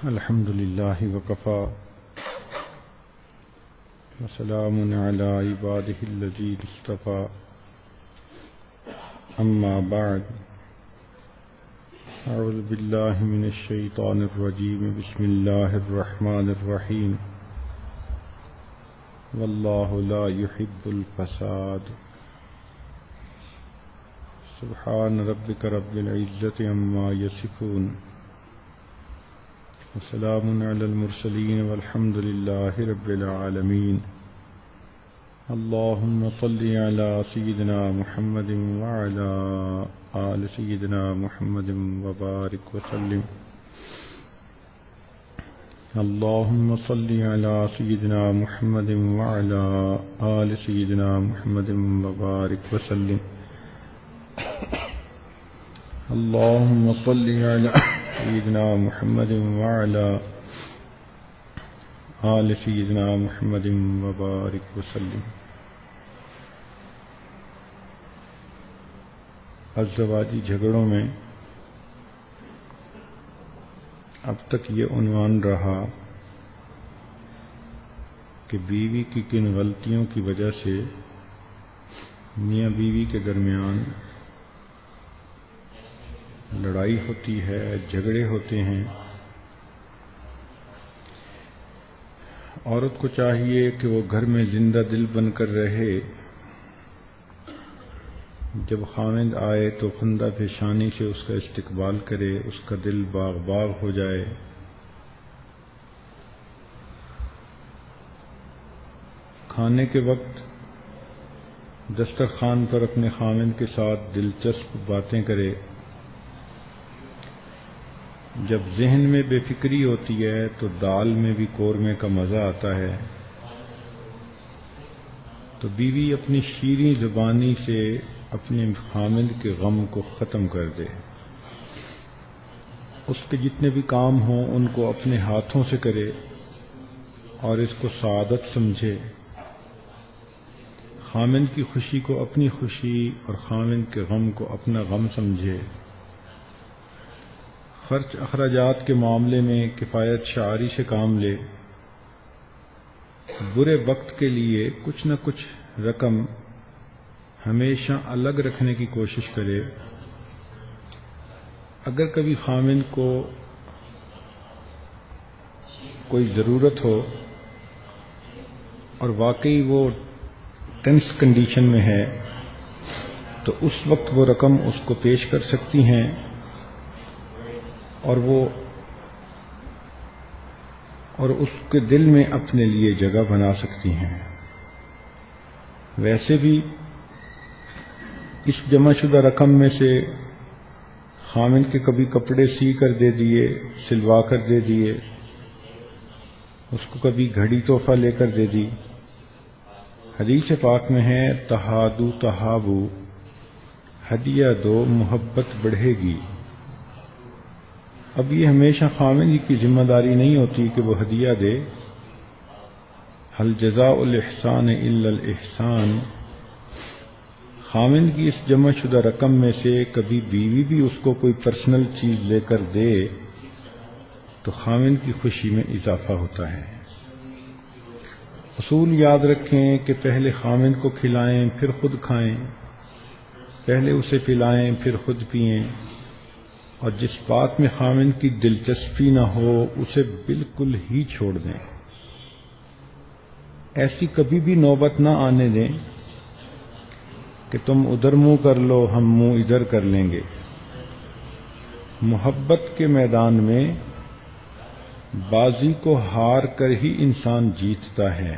الحمد لله وكفى وسلام على عباده الذين اصطفى أما بعد أعوذ بالله من الشيطان الرجيم بسم الله الرحمن الرحيم والله لا يحب الفساد سبحان ربك رب العزة عما يصفون وسلام على المرسلين والحمد لله رب العالمين اللهم صل على سيدنا محمد وعلى آل سيدنا محمد وبارك وسلم اللهم صل على سيدنا محمد وعلى آل سيدنا محمد وبارك وسلم اللهم صل على سيدنا محمد وعلى آل سيدنا محمد وبارك وسلم. ازدواجی جھگڑوں میں اب تک یہ عنوان رہا کہ بیوی کی کن غلطیوں کی وجہ سے میاں بیوی کے درمیان لڑائی ہوتی ہے، جھگڑے ہوتے ہیں. عورت کو چاہیے کہ وہ گھر میں زندہ دل بن کر رہے. جب خاوند آئے تو خندہ پیشانی سے اس کا استقبال کرے، اس کا دل باغ باغ ہو جائے. کھانے کے وقت دسترخوان پر اپنے خاوند کے ساتھ دلچسپ باتیں کرے. جب ذہن میں بے فکری ہوتی ہے تو دال میں بھی قورمے کا مزہ آتا ہے. تو بیوی اپنی شیریں زبانی سے اپنے خاوند کے غم کو ختم کر دے. اس کے جتنے بھی کام ہوں ان کو اپنے ہاتھوں سے کرے اور اس کو سعادت سمجھے. خاوند کی خوشی کو اپنی خوشی اور خاوند کے غم کو اپنا غم سمجھے. خرچ اخراجات کے معاملے میں کفایت شعاری سے کام لے. برے وقت کے لیے کچھ نہ کچھ رقم ہمیشہ الگ رکھنے کی کوشش کرے. اگر کبھی خاوند کو کوئی ضرورت ہو اور واقعی وہ ٹینس کنڈیشن میں ہے تو اس وقت وہ رقم اس کو پیش کر سکتی ہیں اور اس کے دل میں اپنے لیے جگہ بنا سکتی ہیں. ویسے بھی اس جمع شدہ رقم میں سے خاوند کے کبھی کپڑے سی کر دے دیے، سلوا کر دے دیے، اس کو کبھی گھڑی تحفہ لے کر دے دی. حدیث پاک میں ہے تہادو تہابو، ہدیہ دو محبت بڑھے گی. اب یہ ہمیشہ خاوند کی ذمہ داری نہیں ہوتی کہ وہ ہدیہ دے. هل جزاء الاحسان الا الاحسان. خاوند کی اس جمع شدہ رقم میں سے کبھی بیوی بھی اس کو کوئی پرسنل چیز لے کر دے تو خاوند کی خوشی میں اضافہ ہوتا ہے. اصول یاد رکھیں کہ پہلے خاوند کو کھلائیں پھر خود کھائیں، پہلے اسے پلائیں پھر خود پئیں، اور جس بات میں خاوند کی دلچسپی نہ ہو اسے بالکل ہی چھوڑ دیں. ایسی کبھی بھی نوبت نہ آنے دیں کہ تم ادھر منہ کر لو ہم منہ ادھر کر لیں گے. محبت کے میدان میں بازی کو ہار کر ہی انسان جیتتا ہے.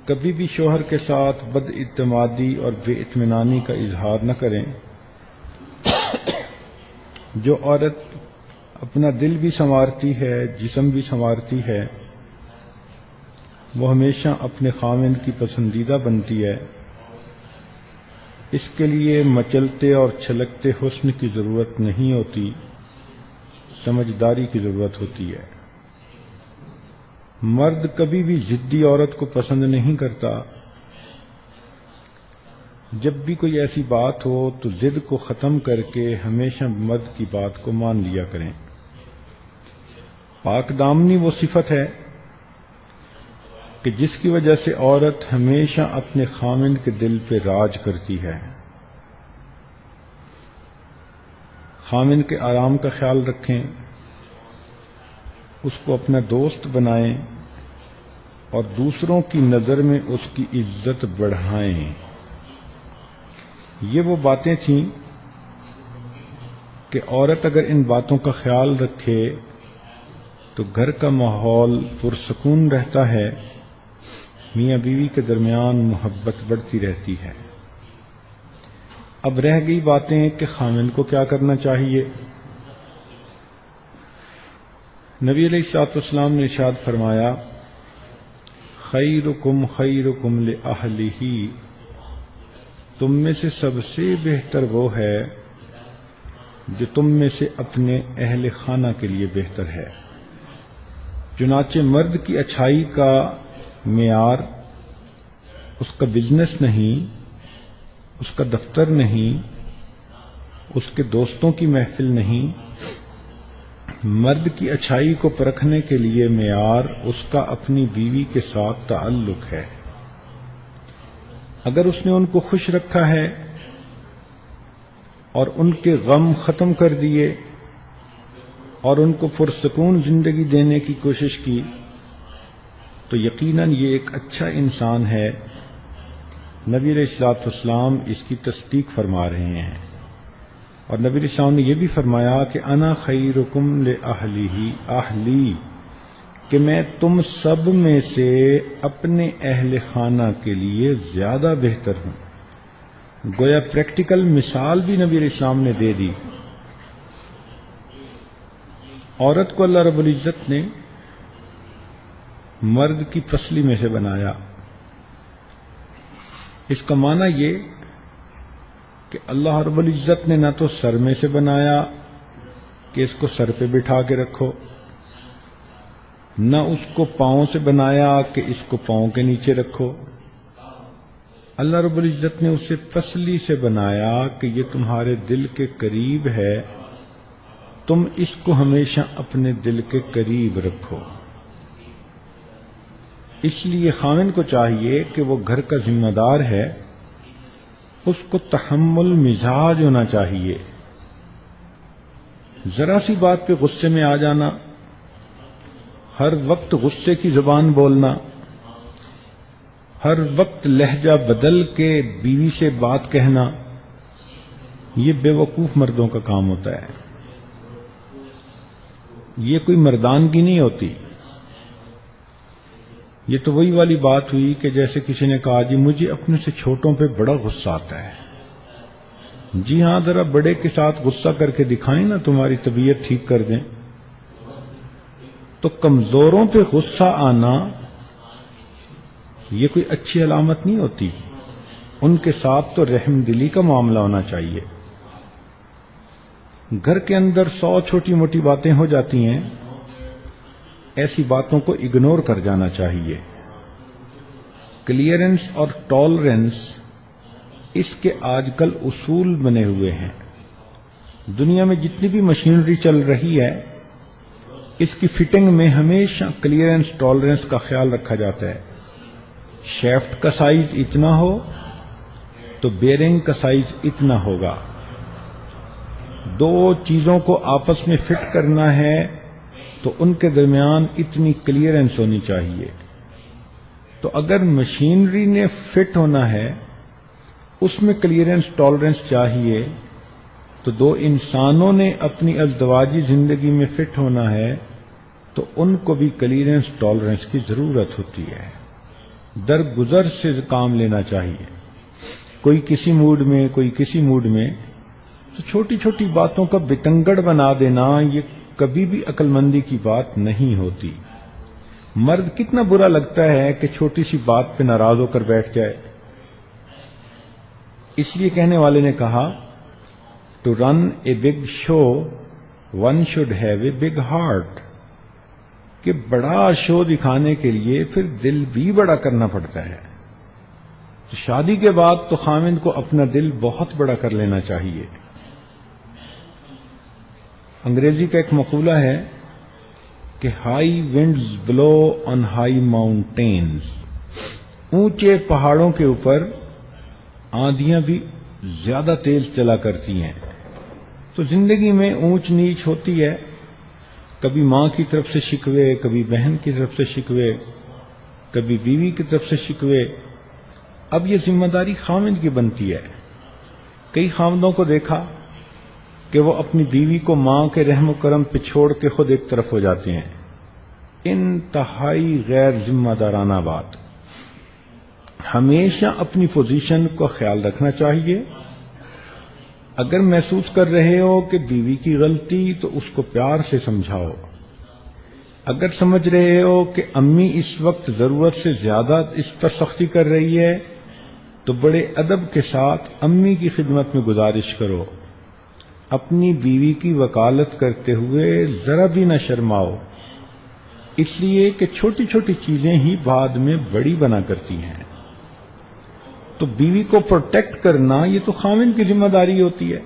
کبھی بھی شوہر کے ساتھ بد اعتمادی اور بے اطمینانی کا اظہار نہ کریں. جو عورت اپنا دل بھی سنوارتی ہے، جسم بھی سنوارتی ہے، وہ ہمیشہ اپنے خاوند کی پسندیدہ بنتی ہے. اس کے لیے مچلتے اور چھلکتے حسن کی ضرورت نہیں ہوتی، سمجھداری کی ضرورت ہوتی ہے. مرد کبھی بھی ضدی عورت کو پسند نہیں کرتا. جب بھی کوئی ایسی بات ہو تو ضد کو ختم کر کے ہمیشہ مرد کی بات کو مان لیا کریں۔ پاک دامنی وہ صفت ہے کہ جس کی وجہ سے عورت ہمیشہ اپنے خامند کے دل پہ راج کرتی ہے۔ خامند کے آرام کا خیال رکھیں، اس کو اپنا دوست بنائیں اور دوسروں کی نظر میں اس کی عزت بڑھائیں۔ یہ وہ باتیں تھیں کہ عورت اگر ان باتوں کا خیال رکھے تو گھر کا ماحول پرسکون رہتا ہے، میاں بیوی کے درمیان محبت بڑھتی رہتی ہے۔ اب رہ گئی باتیں کہ خامند کو کیا کرنا چاہیے۔ نبی علیہ الصلوۃ والسلام نے ارشاد فرمایا، خیرکم خیرکم لأہلہ، تم میں سے سب سے بہتر وہ ہے جو تم میں سے اپنے اہل خانہ کے لیے بہتر ہے۔ چنانچہ مرد کی اچھائی کا معیار اس کا بزنس نہیں، اس کا دفتر نہیں، اس کے دوستوں کی محفل نہیں، مرد کی اچھائی کو پرکھنے کے لیے معیار اس کا اپنی بیوی کے ساتھ تعلق ہے۔ اگر اس نے ان کو خوش رکھا ہے اور ان کے غم ختم کر دیے اور ان کو پرسکون زندگی دینے کی کوشش کی تو یقیناً یہ ایک اچھا انسان ہے۔ نبی علیہ الصلوۃ والسلام اس کی تصدیق فرما رہے ہیں، اور نبی علیہ السلام نے یہ بھی فرمایا کہ انا خیرکم لأہلی، کہ میں تم سب میں سے اپنے اہل خانہ کے لیے زیادہ بہتر ہوں۔ گویا پریکٹیکل مثال بھی نبی علیہ السلام نے دے دی۔ عورت کو اللہ رب العزت نے مرد کی پسلی میں سے بنایا۔ اس کا معنی یہ کہ اللہ رب العزت نے نہ تو سر میں سے بنایا کہ اس کو سر پہ بٹھا کے رکھو، نہ اس کو پاؤں سے بنایا کہ اس کو پاؤں کے نیچے رکھو۔ اللہ رب العزت نے اسے پسلی سے بنایا کہ یہ تمہارے دل کے قریب ہے، تم اس کو ہمیشہ اپنے دل کے قریب رکھو۔ اس لیے خاوند کو چاہیے کہ وہ گھر کا ذمہ دار ہے، اس کو تحمل مزاج ہونا چاہیے۔ ذرا سی بات پہ غصے میں آ جانا، ہر وقت غصے کی زبان بولنا، ہر وقت لہجہ بدل کے بیوی سے بات کہنا، یہ بے وقوف مردوں کا کام ہوتا ہے۔ یہ کوئی مردانگی نہیں ہوتی۔ یہ تو وہی والی بات ہوئی کہ جیسے کسی نے کہا جی مجھے اپنے سے چھوٹوں پہ بڑا غصہ آتا ہے۔ جی ہاں، ذرا بڑے کے ساتھ غصہ کر کے دکھائیں نا، تمہاری طبیعت ٹھیک کر دیں۔ تو کمزوروں پہ غصہ آنا یہ کوئی اچھی علامت نہیں ہوتی۔ ان کے ساتھ تو رحم دلی کا معاملہ ہونا چاہیے۔ گھر کے اندر 100 چھوٹی موٹی باتیں ہو جاتی ہیں، ایسی باتوں کو اگنور کر جانا چاہیے۔ کلیئرنس اور ٹالرنس اس کے آج کل اصول بنے ہوئے ہیں۔ دنیا میں جتنی بھی مشینری چل رہی ہے، اس کی فٹنگ میں ہمیشہ کلیئرنس ٹالرنس کا خیال رکھا جاتا ہے۔ شیفٹ کا سائز اتنا ہو تو بیرنگ کا سائز اتنا ہوگا۔ دو چیزوں کو آپس میں فٹ کرنا ہے تو ان کے درمیان اتنی کلیئرنس ہونی چاہیے۔ تو اگر مشینری نے فٹ ہونا ہے، اس میں کلیئرنس ٹالرنس چاہیے، تو دو انسانوں نے اپنی ازدواجی زندگی میں فٹ ہونا ہے تو ان کو بھی کلیئرنس ٹالرنس کی ضرورت ہوتی ہے۔ درگزر سے کام لینا چاہیے، کوئی کسی موڈ میں کوئی کسی موڈ میں۔ تو چھوٹی چھوٹی باتوں کا بتنگڑ بنا دینا یہ کبھی بھی عقل مندی کی بات نہیں ہوتی۔ مرد کتنا برا لگتا ہے کہ چھوٹی سی بات پہ ناراض ہو کر بیٹھ جائے۔ اس لیے کہنے والے نے کہا to run a big show one should have a big heart, کہ بڑا شو دکھانے کے لیے پھر دل بھی بڑا کرنا پڑتا ہے۔ تو شادی کے بعد تو خاوند کو اپنا دل بہت بڑا کر لینا چاہیے۔ انگریزی کا ایک مقولہ ہے کہ high winds blow on high mountains, اونچے پہاڑوں کے اوپر آندھیاں بھی زیادہ تیز چلا کرتی ہیں۔ تو زندگی میں اونچ نیچ ہوتی ہے، کبھی ماں کی طرف سے شکوے، کبھی بہن کی طرف سے شکوے، کبھی بیوی کی طرف سے شکوے۔ اب یہ ذمہ داری خاوند کی بنتی ہے۔ کئی خاوندوں کو دیکھا کہ وہ اپنی بیوی کو ماں کے رحم و کرم پہ چھوڑ کے خود ایک طرف ہو جاتے ہیں۔ انتہائی غیر ذمہ دارانہ بات۔ ہمیشہ اپنی پوزیشن کا خیال رکھنا چاہیے۔ اگر محسوس کر رہے ہو کہ بیوی کی غلطی تو اس کو پیار سے سمجھاؤ۔ اگر سمجھ رہے ہو کہ امی اس وقت ضرورت سے زیادہ اس پر سختی کر رہی ہے تو بڑے ادب کے ساتھ امی کی خدمت میں گزارش کرو۔ اپنی بیوی کی وکالت کرتے ہوئے ذرا بھی نہ شرماؤ، اس لیے کہ چھوٹی چھوٹی چیزیں ہی بعد میں بڑی بنا کرتی ہیں۔ تو بیوی کو پروٹیکٹ کرنا یہ تو خاوند کی ذمہ داری ہوتی ہے۔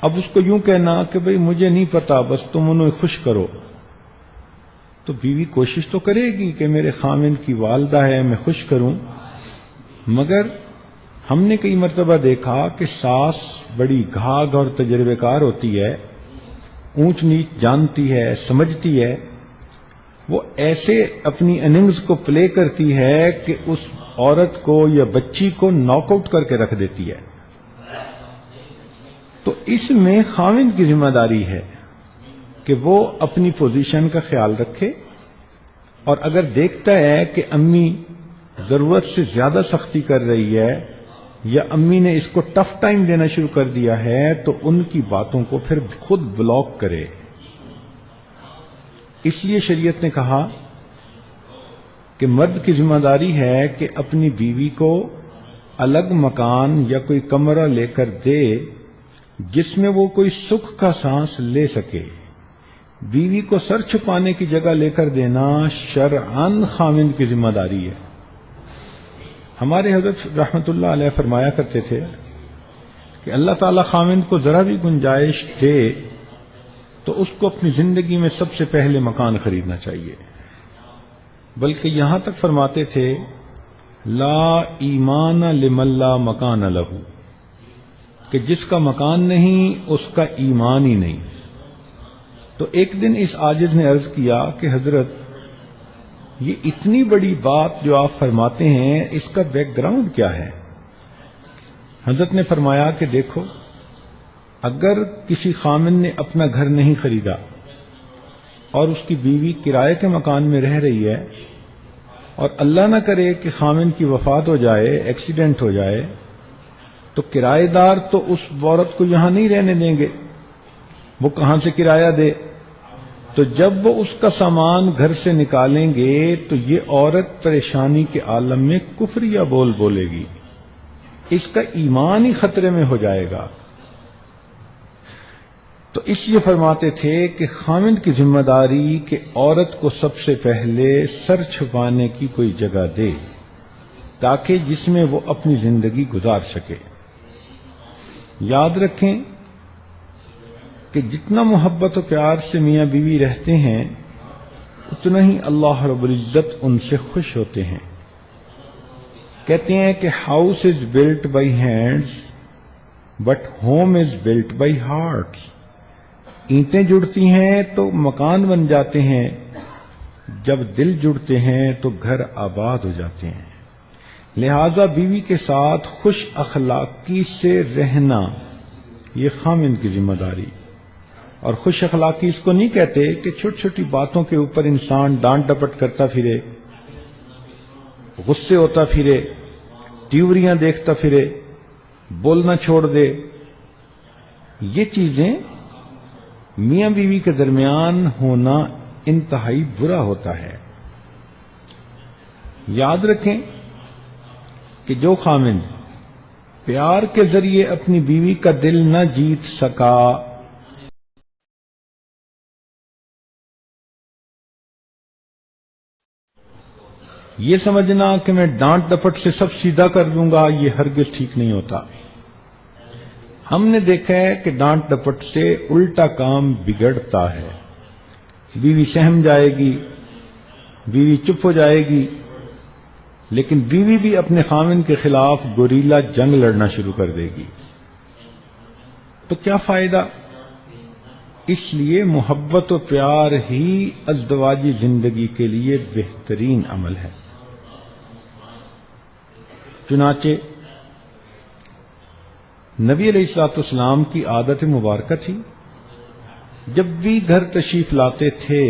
اب اس کو یوں کہنا کہ بھئی مجھے نہیں پتا، بس تم انہیں خوش کرو، تو بیوی کوشش تو کرے گی کہ میرے خاوند کی والدہ ہے میں خوش کروں، مگر ہم نے کئی مرتبہ دیکھا کہ ساس بڑی گھاگ اور تجربے کار ہوتی ہے، اونچ نیچ جانتی ہے، سمجھتی ہے، وہ ایسے اپنی اننگز کو پلے کرتی ہے کہ اس عورت کو یا بچی کو ناک آؤٹ کر کے رکھ دیتی ہے۔ تو اس میں خاوند کی ذمہ داری ہے کہ وہ اپنی پوزیشن کا خیال رکھے، اور اگر دیکھتا ہے کہ امی ضرورت سے زیادہ سختی کر رہی ہے یا امی نے اس کو ٹف ٹائم دینا شروع کر دیا ہے تو ان کی باتوں کو پھر خود بلاک کرے۔ اس لیے شریعت نے کہا کہ مرد کی ذمہ داری ہے کہ اپنی بیوی کو الگ مکان یا کوئی کمرہ لے کر دے جس میں وہ کوئی سکھ کا سانس لے سکے۔ بیوی کو سر چھپانے کی جگہ لے کر دینا شرعاً خاوند کی ذمہ داری ہے۔ ہمارے حضرت رحمت اللہ علیہ فرمایا کرتے تھے کہ اللہ تعالی خاوند کو ذرا بھی گنجائش دے تو اس کو اپنی زندگی میں سب سے پہلے مکان خریدنا چاہیے، بلکہ یہاں تک فرماتے تھے لا ایمان لمن لا مکان لہ، کہ جس کا مکان نہیں اس کا ایمان ہی نہیں۔ تو ایک دن اس عاجز نے عرض کیا کہ حضرت یہ اتنی بڑی بات جو آپ فرماتے ہیں اس کا بیک گراؤنڈ کیا ہے؟ حضرت نے فرمایا کہ دیکھو، اگر کسی خاوند نے اپنا گھر نہیں خریدا اور اس کی بیوی کرائے کے مکان میں رہ رہی ہے اور اللہ نہ کرے کہ خاوند کی وفات ہو جائے، ایکسیڈنٹ ہو جائے، تو کرائے دار تو اس عورت کو یہاں نہیں رہنے دیں گے، وہ کہاں سے کرایہ دے؟ تو جب وہ اس کا سامان گھر سے نکالیں گے تو یہ عورت پریشانی کے عالم میں کفریہ بول بولے گی، اس کا ایمان ہی خطرے میں ہو جائے گا۔ تو اس لیے فرماتے تھے کہ خاوند کی ذمہ داری کہ عورت کو سب سے پہلے سر چھپانے کی کوئی جگہ دے تاکہ جس میں وہ اپنی زندگی گزار سکے۔ یاد رکھیں کہ جتنا محبت و پیار سے میاں بیوی رہتے ہیں اتنا ہی اللہ رب العزت ان سے خوش ہوتے ہیں۔ کہتے ہیں کہ house is built by hands but home is built by hearts. اینٹیں جڑتی ہیں تو مکان بن جاتے ہیں، جب دل جڑتے ہیں تو گھر آباد ہو جاتے ہیں۔ لہذا بیوی کے ساتھ خوش اخلاقی سے رہنا یہ خاوند کی ذمہ داری۔ اور خوش اخلاقی اس کو نہیں کہتے کہ چھوٹی چھوٹی باتوں کے اوپر انسان ڈانٹ ڈپٹ کرتا پھرے، غصے ہوتا پھرے، تیوریاں دیکھتا پھرے، بولنا چھوڑ دے۔ یہ چیزیں میاں بیوی کے درمیان ہونا انتہائی برا ہوتا ہے۔ یاد رکھیں کہ جو خاوند پیار کے ذریعے اپنی بیوی کا دل نہ جیت سکا یہ سمجھنا کہ میں ڈانٹ ڈپٹ سے سب سیدھا کر دوں گا، یہ ہرگز ٹھیک نہیں ہوتا۔ ہم نے دیکھا ہے کہ ڈانٹ ڈپٹ سے الٹا کام بگڑتا ہے، بیوی سہم جائے گی، بیوی چپ ہو جائے گی، لیکن بیوی بھی اپنے خاوند کے خلاف گوریلا جنگ لڑنا شروع کر دے گی۔ تو کیا فائدہ؟ اس لیے محبت و پیار ہی ازدواجی زندگی کے لیے بہترین عمل ہے۔ چنانچہ نبی علیہ الصلوۃ والسلام کی عادت مبارکہ تھی، جب بھی گھر تشریف لاتے تھے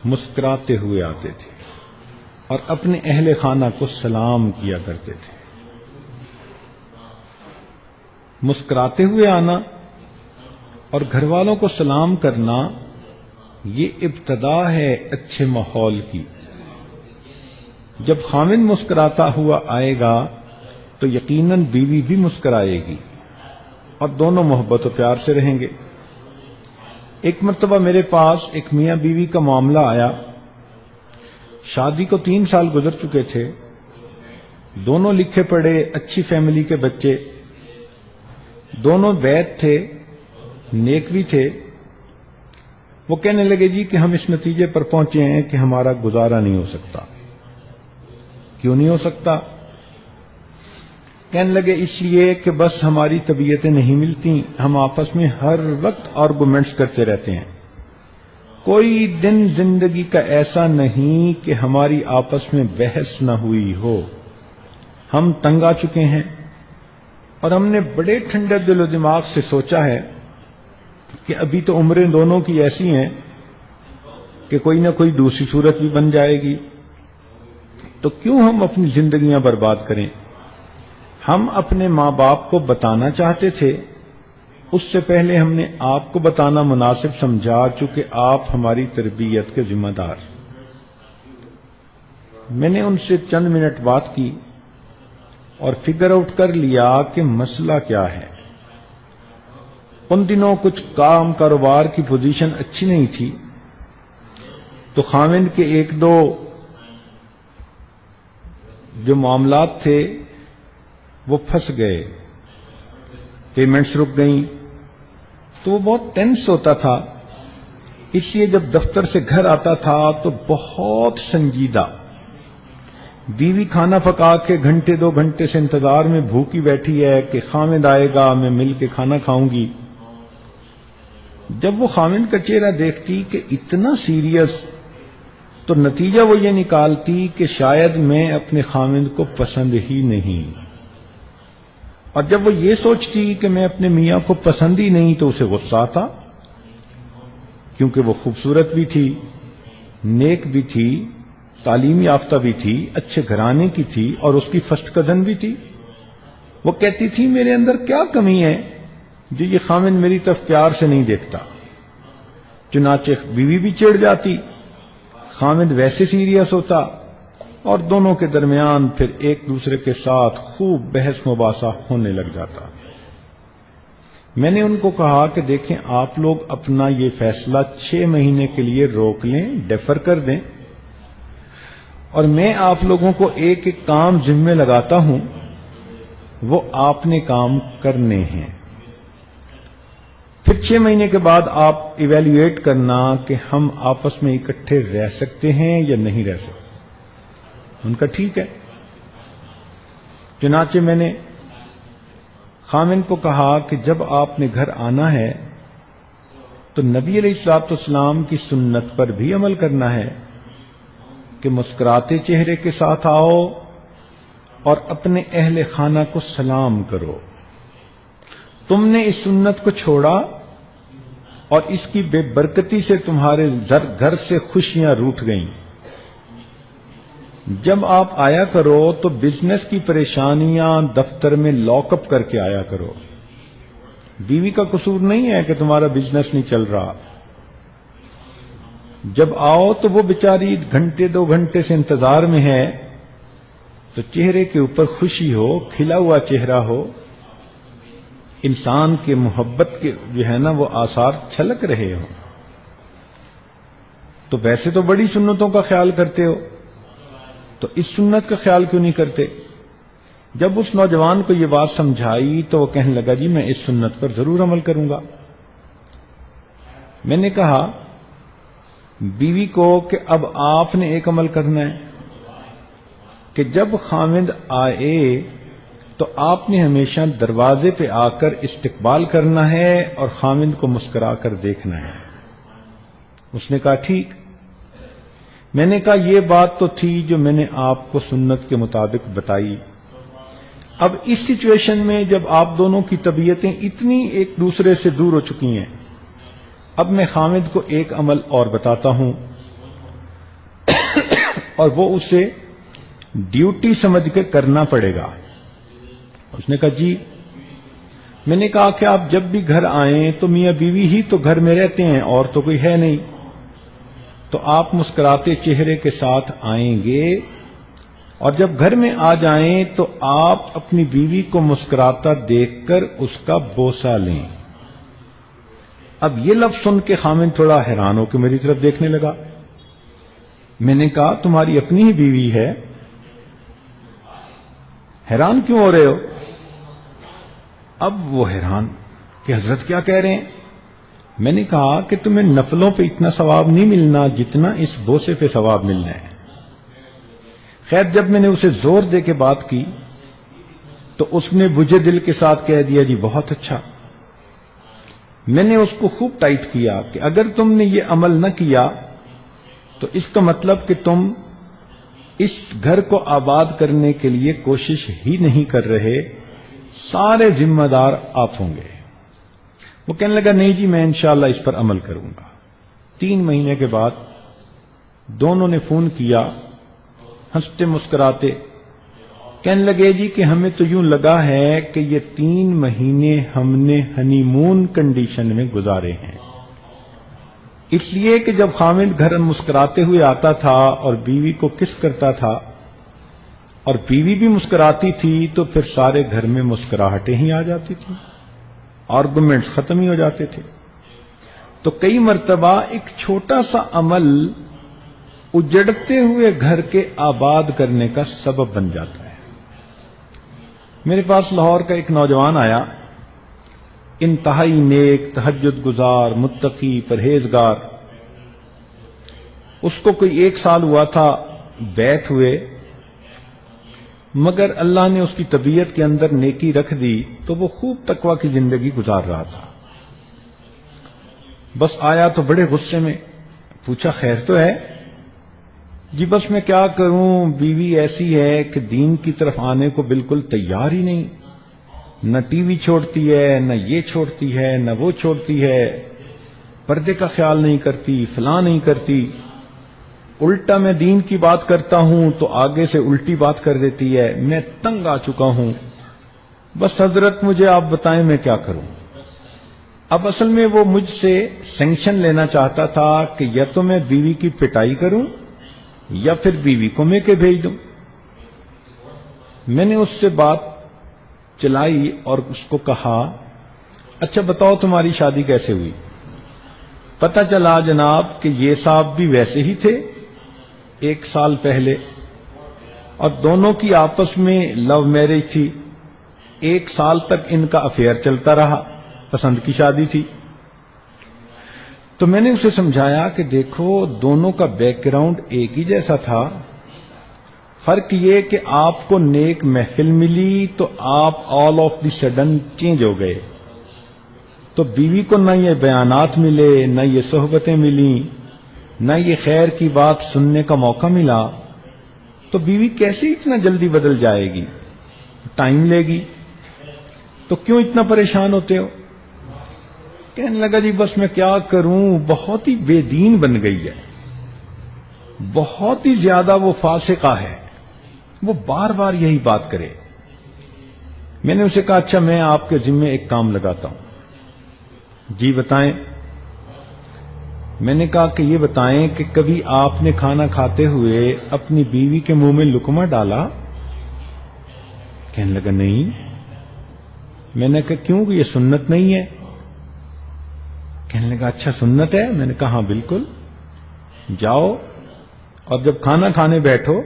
مسکراتے ہوئے آتے تھے اور اپنے اہل خانہ کو سلام کیا کرتے تھے۔ مسکراتے ہوئے آنا اور گھر والوں کو سلام کرنا یہ ابتدا ہے اچھے ماحول کی۔ جب خاوند مسکراتا ہوا آئے گا تو یقیناً بیوی بھی مسکرائے گی اور دونوں محبت و پیار سے رہیں گے۔ ایک مرتبہ میرے پاس ایک میاں بیوی کا معاملہ آیا۔ شادی کو 3 سال گزر چکے تھے، دونوں لکھے پڑھے، اچھی فیملی کے بچے، دونوں وید تھے، نیک بھی تھے۔ وہ کہنے لگے جی کہ ہم اس نتیجے پر پہنچے ہیں کہ ہمارا گزارا نہیں ہو سکتا۔ کیوں نہیں ہو سکتا؟ کہنے لگے اس لیے کہ بس ہماری طبیعتیں نہیں ملتی، ہم آپس میں ہر وقت آرگومنٹس کرتے رہتے ہیں، کوئی دن زندگی کا ایسا نہیں کہ ہماری آپس میں بحث نہ ہوئی ہو۔ ہم تنگ آ چکے ہیں اور ہم نے بڑے ٹھنڈے دل و دماغ سے سوچا ہے کہ ابھی تو عمریں دونوں کی ایسی ہیں کہ کوئی نہ کوئی دوسری صورت بھی بن جائے گی، تو کیوں ہم اپنی زندگیاں برباد کریں۔ ہم اپنے ماں باپ کو بتانا چاہتے تھے، اس سے پہلے ہم نے آپ کو بتانا مناسب سمجھا چونکہ آپ ہماری تربیت کے ذمہ دار۔ میں نے ان سے چند منٹ بات کی اور فگر آؤٹ کر لیا کہ مسئلہ کیا ہے۔ ان دنوں کچھ کام کاروبار کی پوزیشن اچھی نہیں تھی، تو خاوند کے 1-2 جو معاملات تھے وہ پھنس گئے، پیمنٹس رک گئیں، تو وہ بہت ٹینس ہوتا تھا۔ اس لیے جب دفتر سے گھر آتا تھا تو بہت سنجیدہ، بیوی کھانا پکا کے 1-2 گھنٹے سے انتظار میں بھوکی بیٹھی ہے کہ خاوند آئے گا، میں مل کے کھانا کھاؤں گی۔ جب وہ خاوند کا چہرہ دیکھتی کہ اتنا سیریس، تو نتیجہ وہ یہ نکالتی کہ شاید میں اپنے خاوند کو پسند ہی نہیں، اور جب وہ یہ سوچتی کہ میں اپنے میاں کو پسند ہی نہیں تو اسے غصہ آتا، کیونکہ وہ خوبصورت بھی تھی، نیک بھی تھی، تعلیم یافتہ بھی تھی، اچھے گھرانے کی تھی اور اس کی فرسٹ کزن بھی تھی۔ وہ کہتی تھی میرے اندر کیا کمی ہے جو یہ خاوند میری طرف پیار سے نہیں دیکھتا۔ چنانچہ بیوی بھی چڑ جاتی، خاوند ویسے سیریس ہوتا اور دونوں کے درمیان پھر ایک دوسرے کے ساتھ خوب بحث مباحثہ ہونے لگ جاتا۔ میں نے ان کو کہا کہ دیکھیں آپ لوگ اپنا یہ فیصلہ 6 مہینے کے لیے روک لیں، ڈیفر کر دیں، اور میں آپ لوگوں کو ایک ایک کام ذمہ لگاتا ہوں، وہ آپ نے کام کرنے ہیں۔ پھر 6 مہینے کے بعد آپ ایویلویٹ کرنا کہ ہم آپس میں اکٹھے رہ سکتے ہیں یا نہیں رہ سکتے۔ ان کا ٹھیک ہے۔ چنانچہ میں نے خاوند کو کہا کہ جب آپ نے گھر آنا ہے تو نبی علیہ الصلوۃ والسلام کی سنت پر بھی عمل کرنا ہے کہ مسکراتے چہرے کے ساتھ آؤ اور اپنے اہل خانہ کو سلام کرو۔ تم نے اس سنت کو چھوڑا اور اس کی بے برکتی سے تمہارے گھر سے خوشیاں روٹھ گئیں۔ جب آپ آیا کرو تو بزنس کی پریشانیاں دفتر میں لاک اپ کر کے آیا کرو۔ بیوی کا قصور نہیں ہے کہ تمہارا بزنس نہیں چل رہا۔ جب آؤ تو وہ بیچاری 1-2 گھنٹے سے انتظار میں ہے، تو چہرے کے اوپر خوشی ہو، کھلا ہوا چہرہ ہو، انسان کے محبت کے جو ہے نا وہ آثار چھلک رہے ہوں۔ تو ویسے تو بڑی سنتوں کا خیال کرتے ہو، تو اس سنت کا خیال کیوں نہیں کرتے؟ جب اس نوجوان کو یہ بات سمجھائی تو وہ کہنے لگا جی میں اس سنت پر ضرور عمل کروں گا۔ میں نے کہا بیوی کو کہ اب آپ نے ایک عمل کرنا ہے کہ جب خاوند آئے تو آپ نے ہمیشہ دروازے پہ آ کر استقبال کرنا ہے اور خاوند کو مسکرا کر دیکھنا ہے۔ اس نے کہا ٹھیک۔ میں نے کہا یہ بات تو تھی جو میں نے آپ کو سنت کے مطابق بتائی، اب اس سچویشن میں جب آپ دونوں کی طبیعتیں اتنی ایک دوسرے سے دور ہو چکی ہیں، اب میں خاوند کو ایک عمل اور بتاتا ہوں اور وہ اسے ڈیوٹی سمجھ کے کرنا پڑے گا۔ اس نے کہا جی۔ میں نے کہا کہ آپ جب بھی گھر آئیں تو میاں بیوی ہی تو گھر میں رہتے ہیں اور تو کوئی ہے نہیں، تو آپ مسکراتے چہرے کے ساتھ آئیں گے اور جب گھر میں آ جائیں تو آپ اپنی بیوی کو مسکراتا دیکھ کر اس کا بوسہ لیں۔ اب یہ لفظ سن کے خاوند تھوڑا حیران ہو کے میری طرف دیکھنے لگا۔ میں نے کہا تمہاری اپنی ہی بیوی ہے، حیران کیوں ہو رہے ہو؟ اب وہ حیران کہ حضرت کیا کہہ رہے ہیں؟ میں نے کہا کہ تمہیں نفلوں پہ اتنا ثواب نہیں ملنا جتنا اس بوسے پہ ثواب ملنا ہے۔ خیر جب میں نے اسے زور دے کے بات کی تو اس نے بجھے دل کے ساتھ کہہ دیا جی بہت اچھا۔ میں نے اس کو خوب ٹائٹ کیا کہ اگر تم نے یہ عمل نہ کیا تو اس کا مطلب کہ تم اس گھر کو آباد کرنے کے لیے کوشش ہی نہیں کر رہے، سارے ذمہ دار آپ ہوں گے۔ وہ کہنے لگا نہیں جی میں انشاءاللہ اس پر عمل کروں گا۔ 3 مہینے کے بعد دونوں نے فون کیا، ہنستے مسکراتے کہنے لگے جی کہ ہمیں تو یوں لگا ہے کہ یہ 3 مہینے ہم نے ہنی مون کنڈیشن میں گزارے ہیں، اس لیے کہ جب خاوند گھر مسکراتے ہوئے آتا تھا اور بیوی کو کس کرتا تھا اور بیوی بھی مسکراتی تھی تو پھر سارے گھر میں مسکراہٹیں ہی آ جاتی تھیں، آرگومنٹس ختم ہی ہو جاتے تھے۔ تو کئی مرتبہ ایک چھوٹا سا عمل اجڑتے ہوئے گھر کے آباد کرنے کا سبب بن جاتا ہے۔ میرے پاس لاہور کا ایک نوجوان آیا، انتہائی نیک، تہجد گزار، متقی، پرہیزگار۔ اس کو کوئی 1 سال ہوا تھا بیعت ہوئے، مگر اللہ نے اس کی طبیعت کے اندر نیکی رکھ دی تو وہ خوب تقوی کی زندگی گزار رہا تھا۔ بس آیا تو بڑے غصے میں، پوچھا خیر تو ہے؟ جی بس میں کیا کروں، بیوی ایسی ہے کہ دین کی طرف آنے کو بالکل تیار ہی نہیں، نہ ٹی وی چھوڑتی ہے، نہ یہ چھوڑتی ہے، نہ وہ چھوڑتی ہے، پردے کا خیال نہیں کرتی، فلاں نہیں کرتی، الٹا میں دین کی بات کرتا ہوں تو آگے سے الٹی بات کر دیتی ہے، میں تنگ آ چکا ہوں، بس حضرت مجھے آپ بتائیں میں کیا کروں۔ اب اصل میں وہ مجھ سے سینکشن لینا چاہتا تھا کہ یا تو میں بیوی کی پٹائی کروں یا پھر بیوی کو میں کے بھیج دوں۔ میں نے اس سے بات چلائی اور اس کو کہا اچھا بتاؤ تمہاری شادی کیسے ہوئی؟ پتہ چلا جناب کہ یہ صاحب بھی ویسے ہی تھے 1 سال پہلے، اور دونوں کی آپس میں لو میرج تھی، 1 سال تک ان کا افیئر چلتا رہا، پسند کی شادی تھی۔ تو میں نے اسے سمجھایا کہ دیکھو دونوں کا بیک گراؤنڈ ایک ہی جیسا تھا، فرق یہ کہ آپ کو نیک محفل ملی تو آپ all of the sudden change ہو گئے، تو بیوی کو نہ یہ بیانات ملے، نہ یہ صحبتیں ملیں، نہ یہ خیر کی بات سننے کا موقع ملا، تو بیوی کیسے اتنا جلدی بدل جائے گی؟ ٹائم لے گی، تو کیوں اتنا پریشان ہوتے ہو؟ کہنے لگا جی بس میں کیا کروں، بہت ہی بے دین بن گئی ہے، بہت ہی زیادہ وہ فاسقہ ہے، وہ بار بار یہی بات کرے۔ میں نے اسے کہا اچھا میں آپ کے ذمے ایک کام لگاتا ہوں۔ جی بتائیں۔ میں نے کہا کہ یہ بتائیں کہ کبھی آپ نے کھانا کھاتے ہوئے اپنی بیوی کے منہ میں لقمہ ڈالا؟ کہنے لگا نہیں۔ میں نے کہا کیوں، یہ سنت نہیں ہے؟ کہنے لگا اچھا سنت ہے؟ میں نے کہا ہاں بالکل۔ جاؤ اور جب کھانا کھانے بیٹھو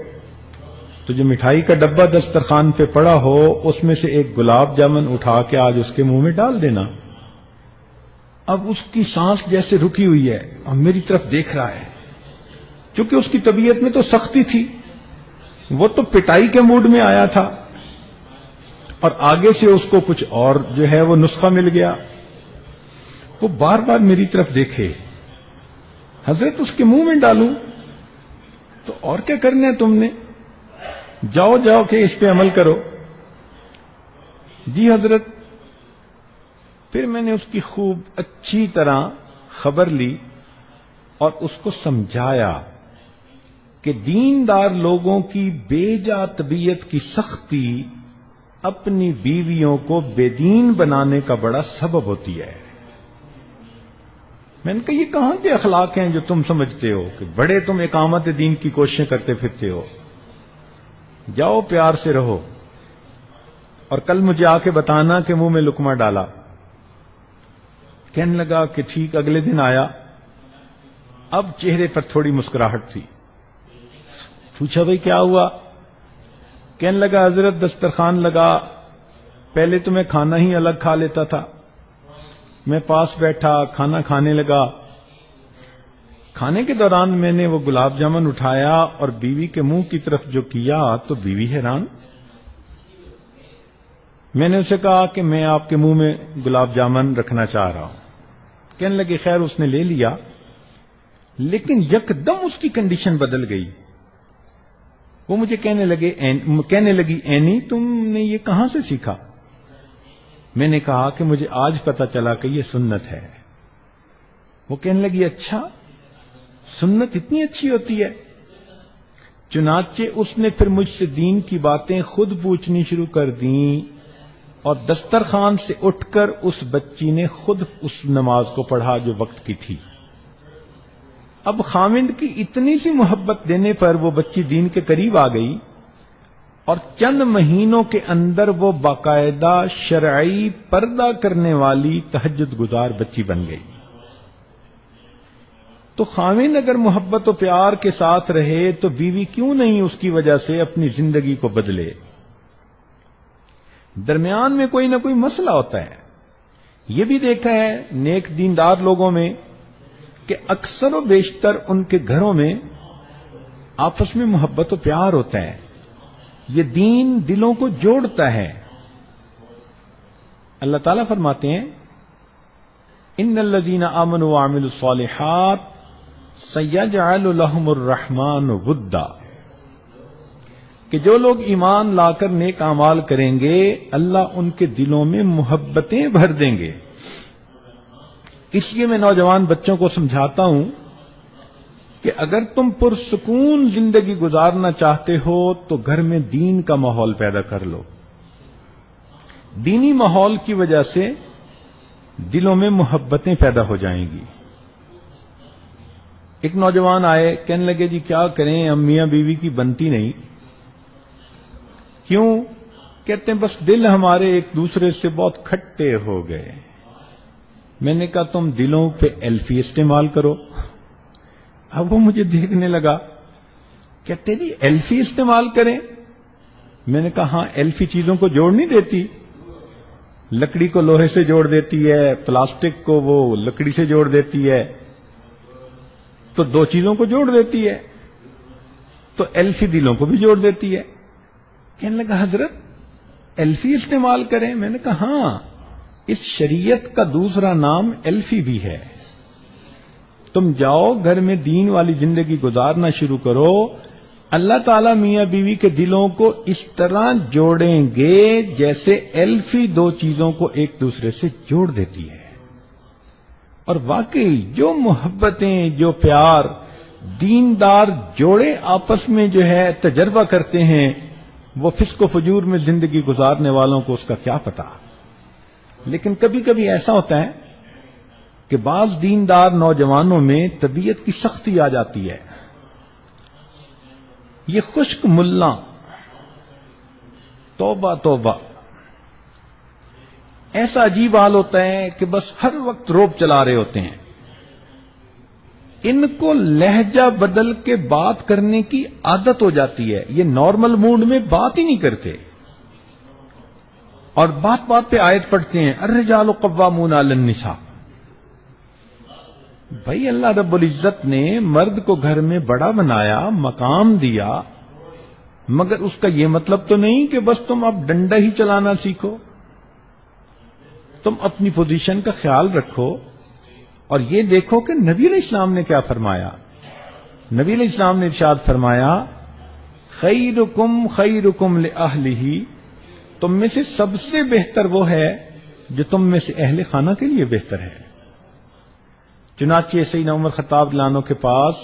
تو جو مٹھائی کا ڈبہ دسترخوان پہ پڑا ہو اس میں سے ایک گلاب جامن اٹھا کے آج اس کے منہ میں ڈال دینا. اب اس کی سانس جیسے رکی ہوئی ہے اور میری طرف دیکھ رہا ہے. چونکہ اس کی طبیعت میں تو سختی تھی, وہ تو پٹائی کے موڈ میں آیا تھا, اور آگے سے اس کو کچھ اور جو ہے وہ نسخہ مل گیا. وہ بار بار میری طرف دیکھے, حضرت اس کے منہ میں ڈالوں تو اور کیا کرنا ہے تم نے, جاؤ جاؤ کہ اس پہ عمل کرو. جی حضرت. پھر میں نے اس کی خوب اچھی طرح خبر لی اور اس کو سمجھایا کہ دیندار لوگوں کی بے جا طبیعت کی سختی اپنی بیویوں کو بے دین بنانے کا بڑا سبب ہوتی ہے. میں نے کہا یہ کہاں کے اخلاق ہیں جو تم سمجھتے ہو کہ بڑے تم اقامت دین کی کوششیں کرتے پھرتے ہو. جاؤ پیار سے رہو, اور کل مجھے آ کے بتانا کہ منہ میں لقمہ ڈالا. کہنے لگا کہ ٹھیک. اگلے دن آیا, اب چہرے پر تھوڑی مسکراہٹ تھی. پوچھا بھائی کیا ہوا؟ کہنے لگا حضرت دسترخوان لگا, پہلے تو میں کھانا ہی الگ کھا لیتا تھا, میں پاس بیٹھا کھانا کھانے لگا. کھانے کے دوران میں نے وہ گلاب جامن اٹھایا اور بیوی کے منہ کی طرف جو کیا تو بیوی حیران. میں نے اسے کہا کہ میں آپ کے منہ میں گلاب جامن رکھنا چاہ رہا ہوں. کہنے لگے خیر. اس نے لے لیا, لیکن یکدم اس کی کنڈیشن بدل گئی. وہ مجھے کہنے لگی اینی تم نے یہ کہاں سے سیکھا؟ میں نے کہا کہ مجھے آج پتا چلا کہ یہ سنت ہے. وہ کہنے لگی اچھا, سنت اتنی اچھی ہوتی ہے؟ چنانچہ اس نے پھر مجھ سے دین کی باتیں خود پوچھنی شروع کر دیں, اور دسترخوان سے اٹھ کر اس بچی نے خود اس نماز کو پڑھا جو وقت کی تھی. اب خاوند کی اتنی سی محبت دینے پر وہ بچی دین کے قریب آ گئی, اور چند مہینوں کے اندر وہ باقاعدہ شرعی پردہ کرنے والی تہجد گزار بچی بن گئی. تو خاوند اگر محبت و پیار کے ساتھ رہے تو بیوی کیوں نہیں اس کی وجہ سے اپنی زندگی کو بدلے؟ درمیان میں کوئی نہ کوئی مسئلہ ہوتا ہے. یہ بھی دیکھا ہے نیک دیندار لوگوں میں کہ اکثر و بیشتر ان کے گھروں میں آپس میں محبت و پیار ہوتا ہے. یہ دین دلوں کو جوڑتا ہے. اللہ تعالیٰ فرماتے ہیں ان الذین آمنوا وعملوا الصالحات سیجعل لهم الرحمن ودا, کہ جو لوگ ایمان لا کر نیک اعمال کریں گے اللہ ان کے دلوں میں محبتیں بھر دیں گے. اس لیے میں نوجوان بچوں کو سمجھاتا ہوں کہ اگر تم پرسکون زندگی گزارنا چاہتے ہو تو گھر میں دین کا ماحول پیدا کر لو. دینی ماحول کی وجہ سے دلوں میں محبتیں پیدا ہو جائیں گی. ایک نوجوان آئے, کہنے لگے جی کیا کریں, ہم میاں بیوی کی بنتی نہیں. کیوں؟ کہتے ہیں بس دل ہمارے ایک دوسرے سے بہت کھٹے ہو گئے. میں نے کہا تم دلوں پہ ایلفی استعمال کرو. اب وہ مجھے دیکھنے لگا, کہتے جی ایلفی استعمال کریں؟ میں نے کہا ہاں, ایلفی چیزوں کو جوڑ نہیں دیتی, لکڑی کو لوہے سے جوڑ دیتی ہے, پلاسٹک کو وہ لکڑی سے جوڑ دیتی ہے, تو دو چیزوں کو جوڑ دیتی ہے. تو ایلفی دلوں کو بھی جوڑ دیتی ہے. کہنے لگا حضرت ایلفی استعمال کریں؟ میں نے کہا ہاں, اس شریعت کا دوسرا نام ایلفی بھی ہے. تم جاؤ گھر میں دین والی زندگی گزارنا شروع کرو, اللہ تعالیٰ میاں بیوی کے دلوں کو اس طرح جوڑیں گے جیسے ایلفی دو چیزوں کو ایک دوسرے سے جوڑ دیتی ہے. اور واقعی جو محبتیں, جو پیار دیندار جوڑے آپس میں جو ہے تجربہ کرتے ہیں, وہ فسق و فجور میں زندگی گزارنے والوں کو اس کا کیا پتا. لیکن کبھی کبھی ایسا ہوتا ہے کہ بعض دیندار نوجوانوں میں طبیعت کی سختی آ جاتی ہے. یہ خشک ملا, توبہ توبہ, ایسا عجیب حال ہوتا ہے کہ بس ہر وقت روب چلا رہے ہوتے ہیں. ان کو لہجہ بدل کے بات کرنے کی عادت ہو جاتی ہے، یہ نارمل موڈ میں بات ہی نہیں کرتے، اور بات بات پہ آیت پڑھتے ہیں الرجال قوامون علی النساء۔ بھائی اللہ رب العزت نے مرد کو گھر میں بڑا بنایا، مقام دیا، مگر اس کا یہ مطلب تو نہیں کہ بس تم اب ڈنڈا ہی چلانا سیکھو، تم اپنی پوزیشن کا خیال رکھو۔ اور یہ دیکھو کہ نبی علیہ السلام نے کیا فرمایا۔ نبی علیہ السلام نے ارشاد فرمایا خیرکم خیرکم لأہلہ، تم میں سے سب سے بہتر وہ ہے جو تم میں سے اہل خانہ کے لیے بہتر ہے۔ چنانچہ سیدنا عمر خطاب رضی اللہ عنہ کے پاس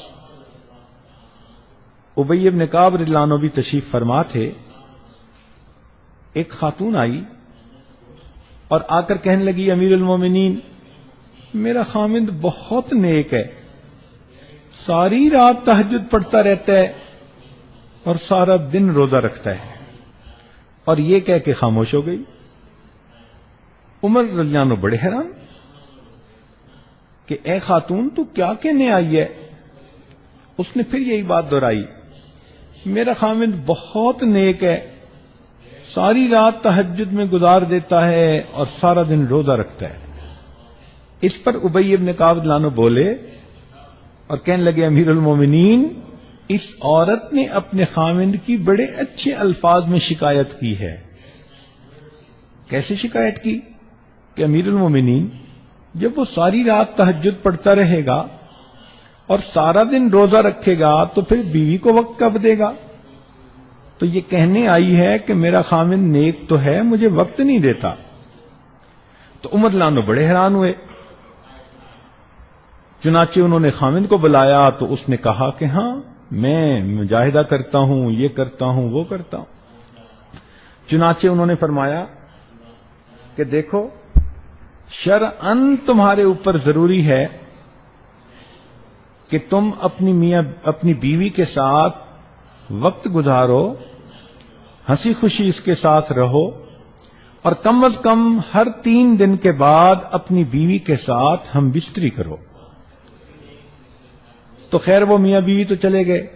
ابی بن کعب رضی اللہ عنہ بھی تشریف فرما تھے۔ ایک خاتون آئی اور آ کر کہنے لگی امیر المومنین، میرا خامند بہت نیک ہے، ساری رات تہجد پڑھتا رہتا ہے اور سارا دن روزہ رکھتا ہے، اور یہ کہہ کے خاموش ہو گئی۔ عمر رضی اللہ عنہ بڑے حیران کہ اے خاتون تو کیا کہنے آئی ہے؟ اس نے پھر یہی بات دہرائی، میرا خامند بہت نیک ہے، ساری رات تہجد میں گزار دیتا ہے اور سارا دن روزہ رکھتا ہے۔ اس پر ابی بن کعب رضی اللہ عنہ بولے اور کہنے لگے امیر المومنین، اس عورت نے اپنے خامند کی بڑے اچھے الفاظ میں شکایت کی ہے۔ کیسے شکایت کی؟ کہ امیر المومنین، جب وہ ساری رات تہجد پڑھتا رہے گا اور سارا دن روزہ رکھے گا تو پھر بیوی کو وقت کب دے گا؟ تو یہ کہنے آئی ہے کہ میرا خامند نیک تو ہے، مجھے وقت نہیں دیتا۔ تو عمر رضی اللہ عنہ بڑے حیران ہوئے۔ چنانچہ انہوں نے خامند کو بلایا تو اس نے کہا کہ ہاں میں مجاہدہ کرتا ہوں، یہ کرتا ہوں، وہ کرتا ہوں۔ چنانچہ انہوں نے فرمایا کہ دیکھو شرعاً تمہارے اوپر ضروری ہے کہ تم اپنی بیوی کے ساتھ وقت گزارو، ہنسی خوشی اس کے ساتھ رہو، اور کم از کم ہر 3 دن کے بعد اپنی بیوی کے ساتھ ہم بستری کرو۔ تو خیر وہ میاں بیوی تو چلے گئے۔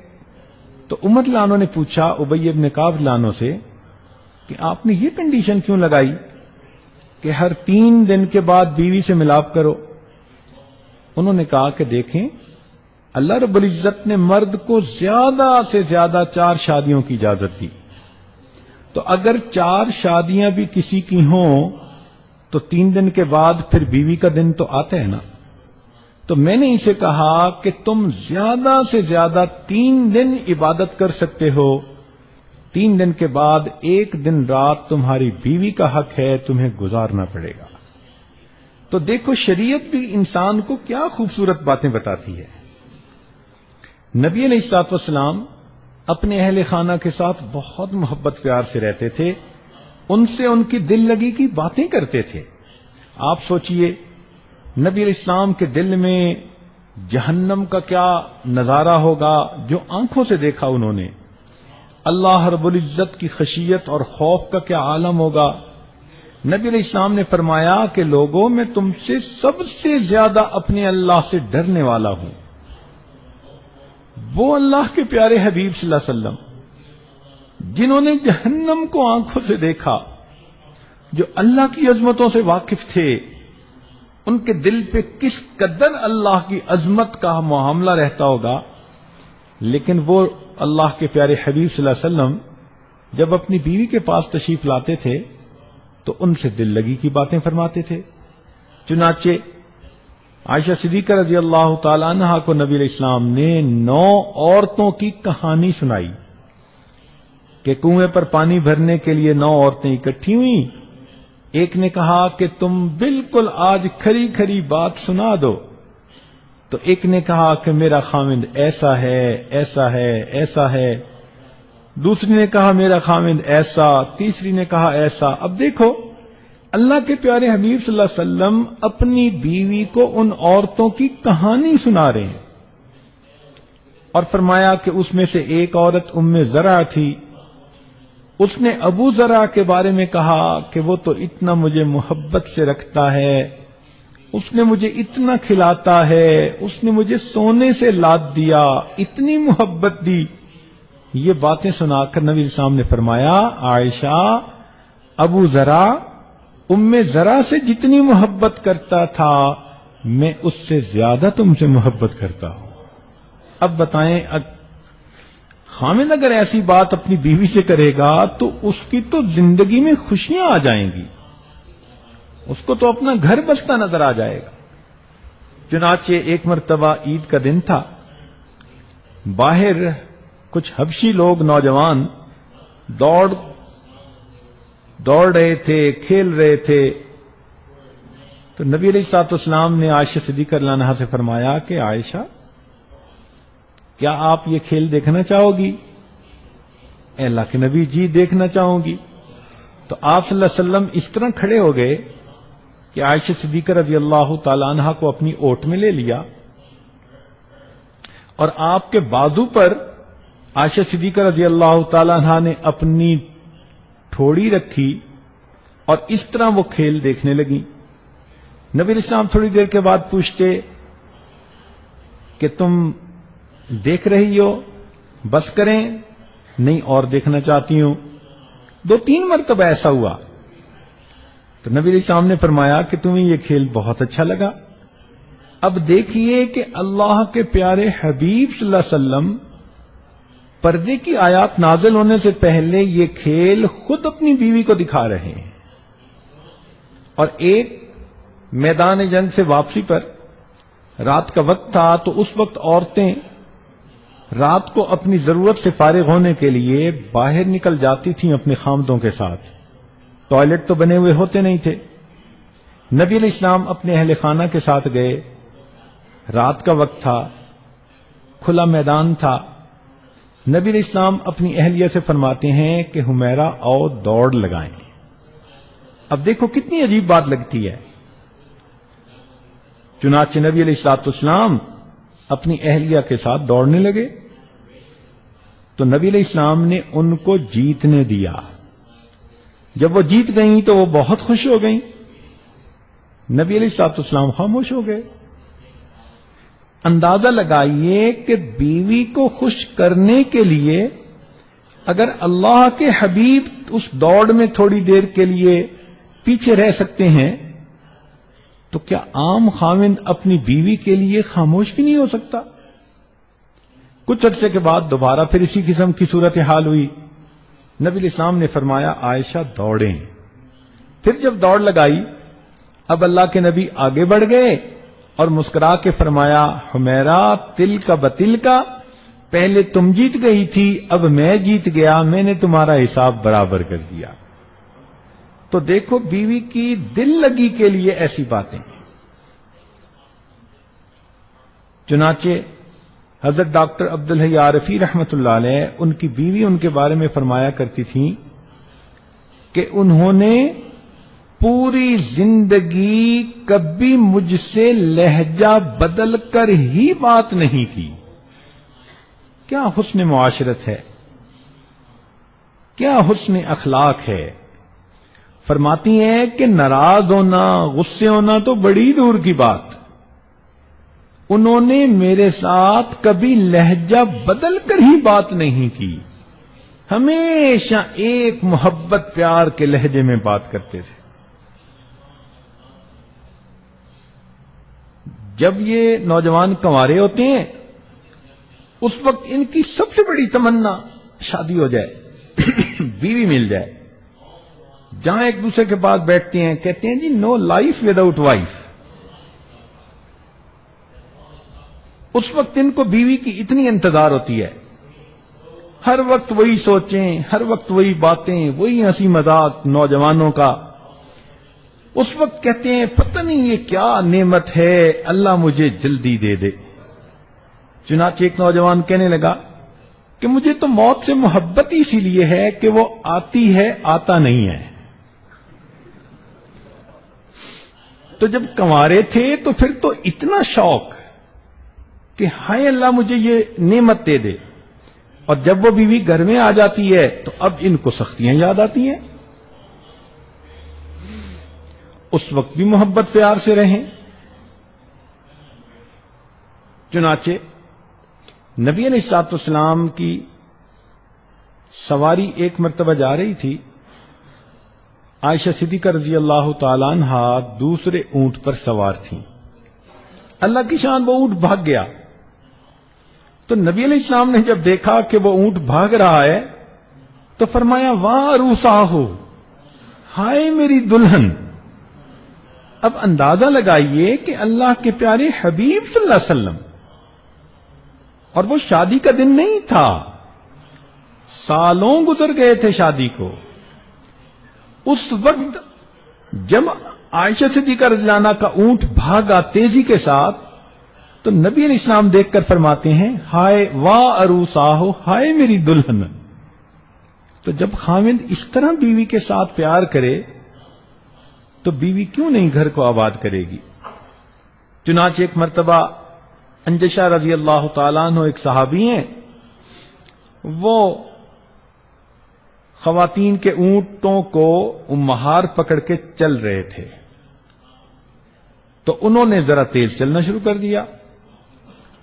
تو عمر رضی اللہ عنہ نے پوچھا ابی بن کعب رضی اللہ عنہ سے کہ آپ نے یہ کنڈیشن کیوں لگائی کہ ہر 3 دن کے بعد بیوی سے ملاپ کرو؟ انہوں نے کہا کہ دیکھیں اللہ رب العزت نے مرد کو زیادہ سے زیادہ 4 شادیوں کی اجازت دی، تو اگر 4 شادیاں بھی کسی کی ہوں تو 3 دن کے بعد پھر بیوی کا دن تو آتا ہے نا۔ تو میں نے اسے کہا کہ تم زیادہ سے زیادہ 3 دن عبادت کر سکتے ہو، 3 دن کے بعد 1 دن رات تمہاری بیوی کا حق ہے، تمہیں گزارنا پڑے گا۔ تو دیکھو شریعت بھی انسان کو کیا خوبصورت باتیں بتاتی ہے۔ نبی علیہ الصلوۃ والسلام اپنے اہل خانہ کے ساتھ بہت محبت پیار سے رہتے تھے، ان سے ان کی دل لگی کی باتیں کرتے تھے۔ آپ سوچئے نبی علیہ السلام کے دل میں جہنم کا کیا نظارہ ہوگا جو آنکھوں سے دیکھا انہوں نے، اللہ رب العزت کی خشیت اور خوف کا کیا عالم ہوگا۔ نبی علیہ السلام نے فرمایا کہ لوگوں میں تم سے سب سے زیادہ اپنے اللہ سے ڈرنے والا ہوں۔ وہ اللہ کے پیارے حبیب صلی اللہ علیہ وسلم جنہوں نے جہنم کو آنکھوں سے دیکھا، جو اللہ کی عظمتوں سے واقف تھے، ان کے دل پہ کس قدر اللہ کی عظمت کا معاملہ رہتا ہوگا، لیکن وہ اللہ کے پیارے حبیب صلی اللہ علیہ وسلم جب اپنی بیوی کے پاس تشریف لاتے تھے تو ان سے دل لگی کی باتیں فرماتے تھے۔ چنانچہ عائشہ صدیقہ رضی اللہ تعالی عنہا کو نبی علیہ السلام نے 9 عورتوں کی کہانی سنائی کہ کنویں پر پانی بھرنے کے لیے 9 عورتیں اکٹھی ہوئیں۔ ایک نے کہا کہ تم بالکل آج کھری کھری بات سنا دو، تو ایک نے کہا کہ میرا خامند ایسا ہے ایسا ہے ایسا ہے، دوسری نے کہا میرا خامند ایسا، تیسری نے کہا ایسا۔ اب دیکھو اللہ کے پیارے حبیب صلی اللہ علیہ وسلم اپنی بیوی کو ان عورتوں کی کہانی سنا رہے ہیں، اور فرمایا کہ اس میں سے ایک عورت ام زرع تھی، اس نے ابو زرع کے بارے میں کہا کہ وہ تو اتنا مجھے محبت سے رکھتا ہے، اس نے مجھے اتنا کھلاتا ہے، اس نے مجھے سونے سے لاد دیا، اتنی محبت دی. یہ باتیں سنا کر نبی اسلام نے فرمایا، عائشہ، ابو ذرا ام ذرا سے جتنی محبت کرتا تھا میں اس سے زیادہ تم سے محبت کرتا ہوں. اب بتائیں، خامد اگر ایسی بات اپنی بیوی سے کرے گا تو اس کی تو زندگی میں خوشیاں آ جائیں گی، اس کو تو اپنا گھر بستا نظر آ جائے گا. چنانچہ ایک مرتبہ عید کا دن تھا، باہر کچھ حبشی لوگ نوجوان دوڑ رہے تھے، کھیل رہے تھے. تو نبی علیہ الصلوۃ والسلام نے عائشہ صدیقہ رضی اللہ عنہا سے فرمایا کہ عائشہ، کیا آپ یہ کھیل دیکھنا چاہو گی؟ اے اللہ کے نبی، جی دیکھنا چاہوں گی. تو آپ صلی اللہ علیہ وسلم اس طرح کھڑے ہو گئے کہ عائشہ صدیقہ رضی اللہ تعالی عنہا کو اپنی اوٹ میں لے لیا اور آپ کے بازو پر عائشہ صدیقہ رضی اللہ تعالی عنہا نے اپنی ٹھوڑی رکھی اور اس طرح وہ کھیل دیکھنے لگی. نبی علیہ السلام تھوڑی دیر کے بعد پوچھتے کہ تم دیکھ رہی ہو، بس کریں؟ نہیں، اور دیکھنا چاہتی ہوں. 2-3 مرتبہ ایسا ہوا. تو نبی علیہ السلام نے فرمایا کہ تمہیں یہ کھیل بہت اچھا لگا. اب دیکھیے کہ اللہ کے پیارے حبیب صلی اللہ علیہ وسلم پردے کی آیات نازل ہونے سے پہلے یہ کھیل خود اپنی بیوی کو دکھا رہے ہیں. اور ایک میدان جنگ سے واپسی پر رات کا وقت تھا، تو اس وقت عورتیں رات کو اپنی ضرورت سے فارغ ہونے کے لیے باہر نکل جاتی تھیں اپنے خامدوں کے ساتھ. ٹوائلٹ تو بنے ہوئے ہوتے نہیں تھے. نبی علیہ السلام اپنے اہل خانہ کے ساتھ گئے. رات کا وقت تھا، کھلا میدان تھا. نبی علیہ السلام اپنی اہلیہ سے فرماتے ہیں کہ حمیرہ آؤ دوڑ لگائیں. اب دیکھو کتنی عجیب بات لگتی ہے. چنانچہ نبی علیہ السلام اپنی اہلیہ کے ساتھ دوڑنے لگے تو نبی علیہ السلام نے ان کو جیتنے دیا. جب وہ جیت گئیں تو وہ بہت خوش ہو گئیں. نبی علیہ السلام خاموش ہو گئے. اندازہ لگائیے کہ بیوی کو خوش کرنے کے لیے اگر اللہ کے حبیب اس دوڑ میں تھوڑی دیر کے لیے پیچھے رہ سکتے ہیں تو کیا عام خاوند اپنی بیوی کے لیے خاموش بھی نہیں ہو سکتا؟ کچھ عرصے کے بعد دوبارہ پھر اسی قسم کی صورتحال ہوئی. نبی علیہ السلام نے فرمایا عائشہ دوڑیں. پھر جب دوڑ لگائی، اب اللہ کے نبی آگے بڑھ گئے اور مسکرا کے فرمایا حمیرہ تل کا بتل کا، پہلے تم جیت گئی تھی، اب میں جیت گیا، میں نے تمہارا حساب برابر کر دیا. تو دیکھو بیوی کی دل لگی کے لیے ایسی باتیں. چنانچہ حضرت ڈاکٹر عبدالحی عارفی رحمۃ اللہ علیہ، ان کی بیوی ان کے بارے میں فرمایا کرتی تھیں کہ انہوں نے پوری زندگی کبھی مجھ سے لہجہ بدل کر ہی بات نہیں کی. کیا حسن معاشرت ہے، کیا حسن اخلاق ہے. فرماتی ہیں کہ ناراض ہونا، غصے ہونا تو بڑی دور کی بات، انہوں نے میرے ساتھ کبھی لہجہ بدل کر ہی بات نہیں کی، ہمیشہ ایک محبت پیار کے لہجے میں بات کرتے تھے. جب یہ نوجوان کنوارے ہوتے ہیں اس وقت ان کی سب سے بڑی تمنا شادی ہو جائے، بیوی مل جائے. جہاں ایک دوسرے کے پاس بیٹھتے ہیں کہتے ہیں جی نو لائف وداؤٹ وائف. اس وقت ان کو بیوی کی اتنی انتظار ہوتی ہے، ہر وقت وہی سوچیں، ہر وقت وہی باتیں، وہی ہنسی مذاق نوجوانوں کا. اس وقت کہتے ہیں پتہ نہیں یہ کیا نعمت ہے، اللہ مجھے جلدی دے دے. چنانچہ ایک نوجوان کہنے لگا کہ مجھے تو موت سے محبت ہی اسی لیے ہے کہ وہ آتی ہے، آتا نہیں ہے. تو جب کنوارے تھے تو پھر تو اتنا شوق کہ ہائے اللہ مجھے یہ نعمت دے دے، اور جب وہ بیوی گھر میں آ جاتی ہے تو اب ان کو سختیاں یاد آتی ہیں. اس وقت بھی محبت پیار سے رہیں. چنانچہ نبی علیہ الصلوۃ والسلام کی سواری ایک مرتبہ جا رہی تھی، عائشہ صدیقہ رضی اللہ تعالیٰ عنہا دوسرے اونٹ پر سوار تھیں۔ اللہ کی شان، وہ اونٹ بھاگ گیا تو نبی علیہ السلام نے جب دیکھا کہ وہ اونٹ بھاگ رہا ہے تو فرمایا واہ عروساہو، ہائے میری دلہن۔ اب اندازہ لگائیے کہ اللہ کے پیارے حبیب صلی اللہ علیہ وسلم، اور وہ شادی کا دن نہیں تھا، سالوں گزر گئے تھے شادی کو، اس وقت جب عائشہ صدیقہ رضی اللہ عنہا کا اونٹ بھاگا تیزی کے ساتھ تو نبی علیہ السلام دیکھ کر فرماتے ہیں ہائے واہ عروساہو، ہائے میری دلہن۔ تو جب خاوند اس طرح بیوی کے ساتھ پیار کرے تو بیوی کیوں نہیں گھر کو آباد کرے گی؟ چنانچہ ایک مرتبہ انجشہ رضی اللہ تعالیٰ عنہ ایک صحابی ہیں، وہ خواتین کے اونٹوں کو مہار پکڑ کے چل رہے تھے تو انہوں نے ذرا تیز چلنا شروع کر دیا،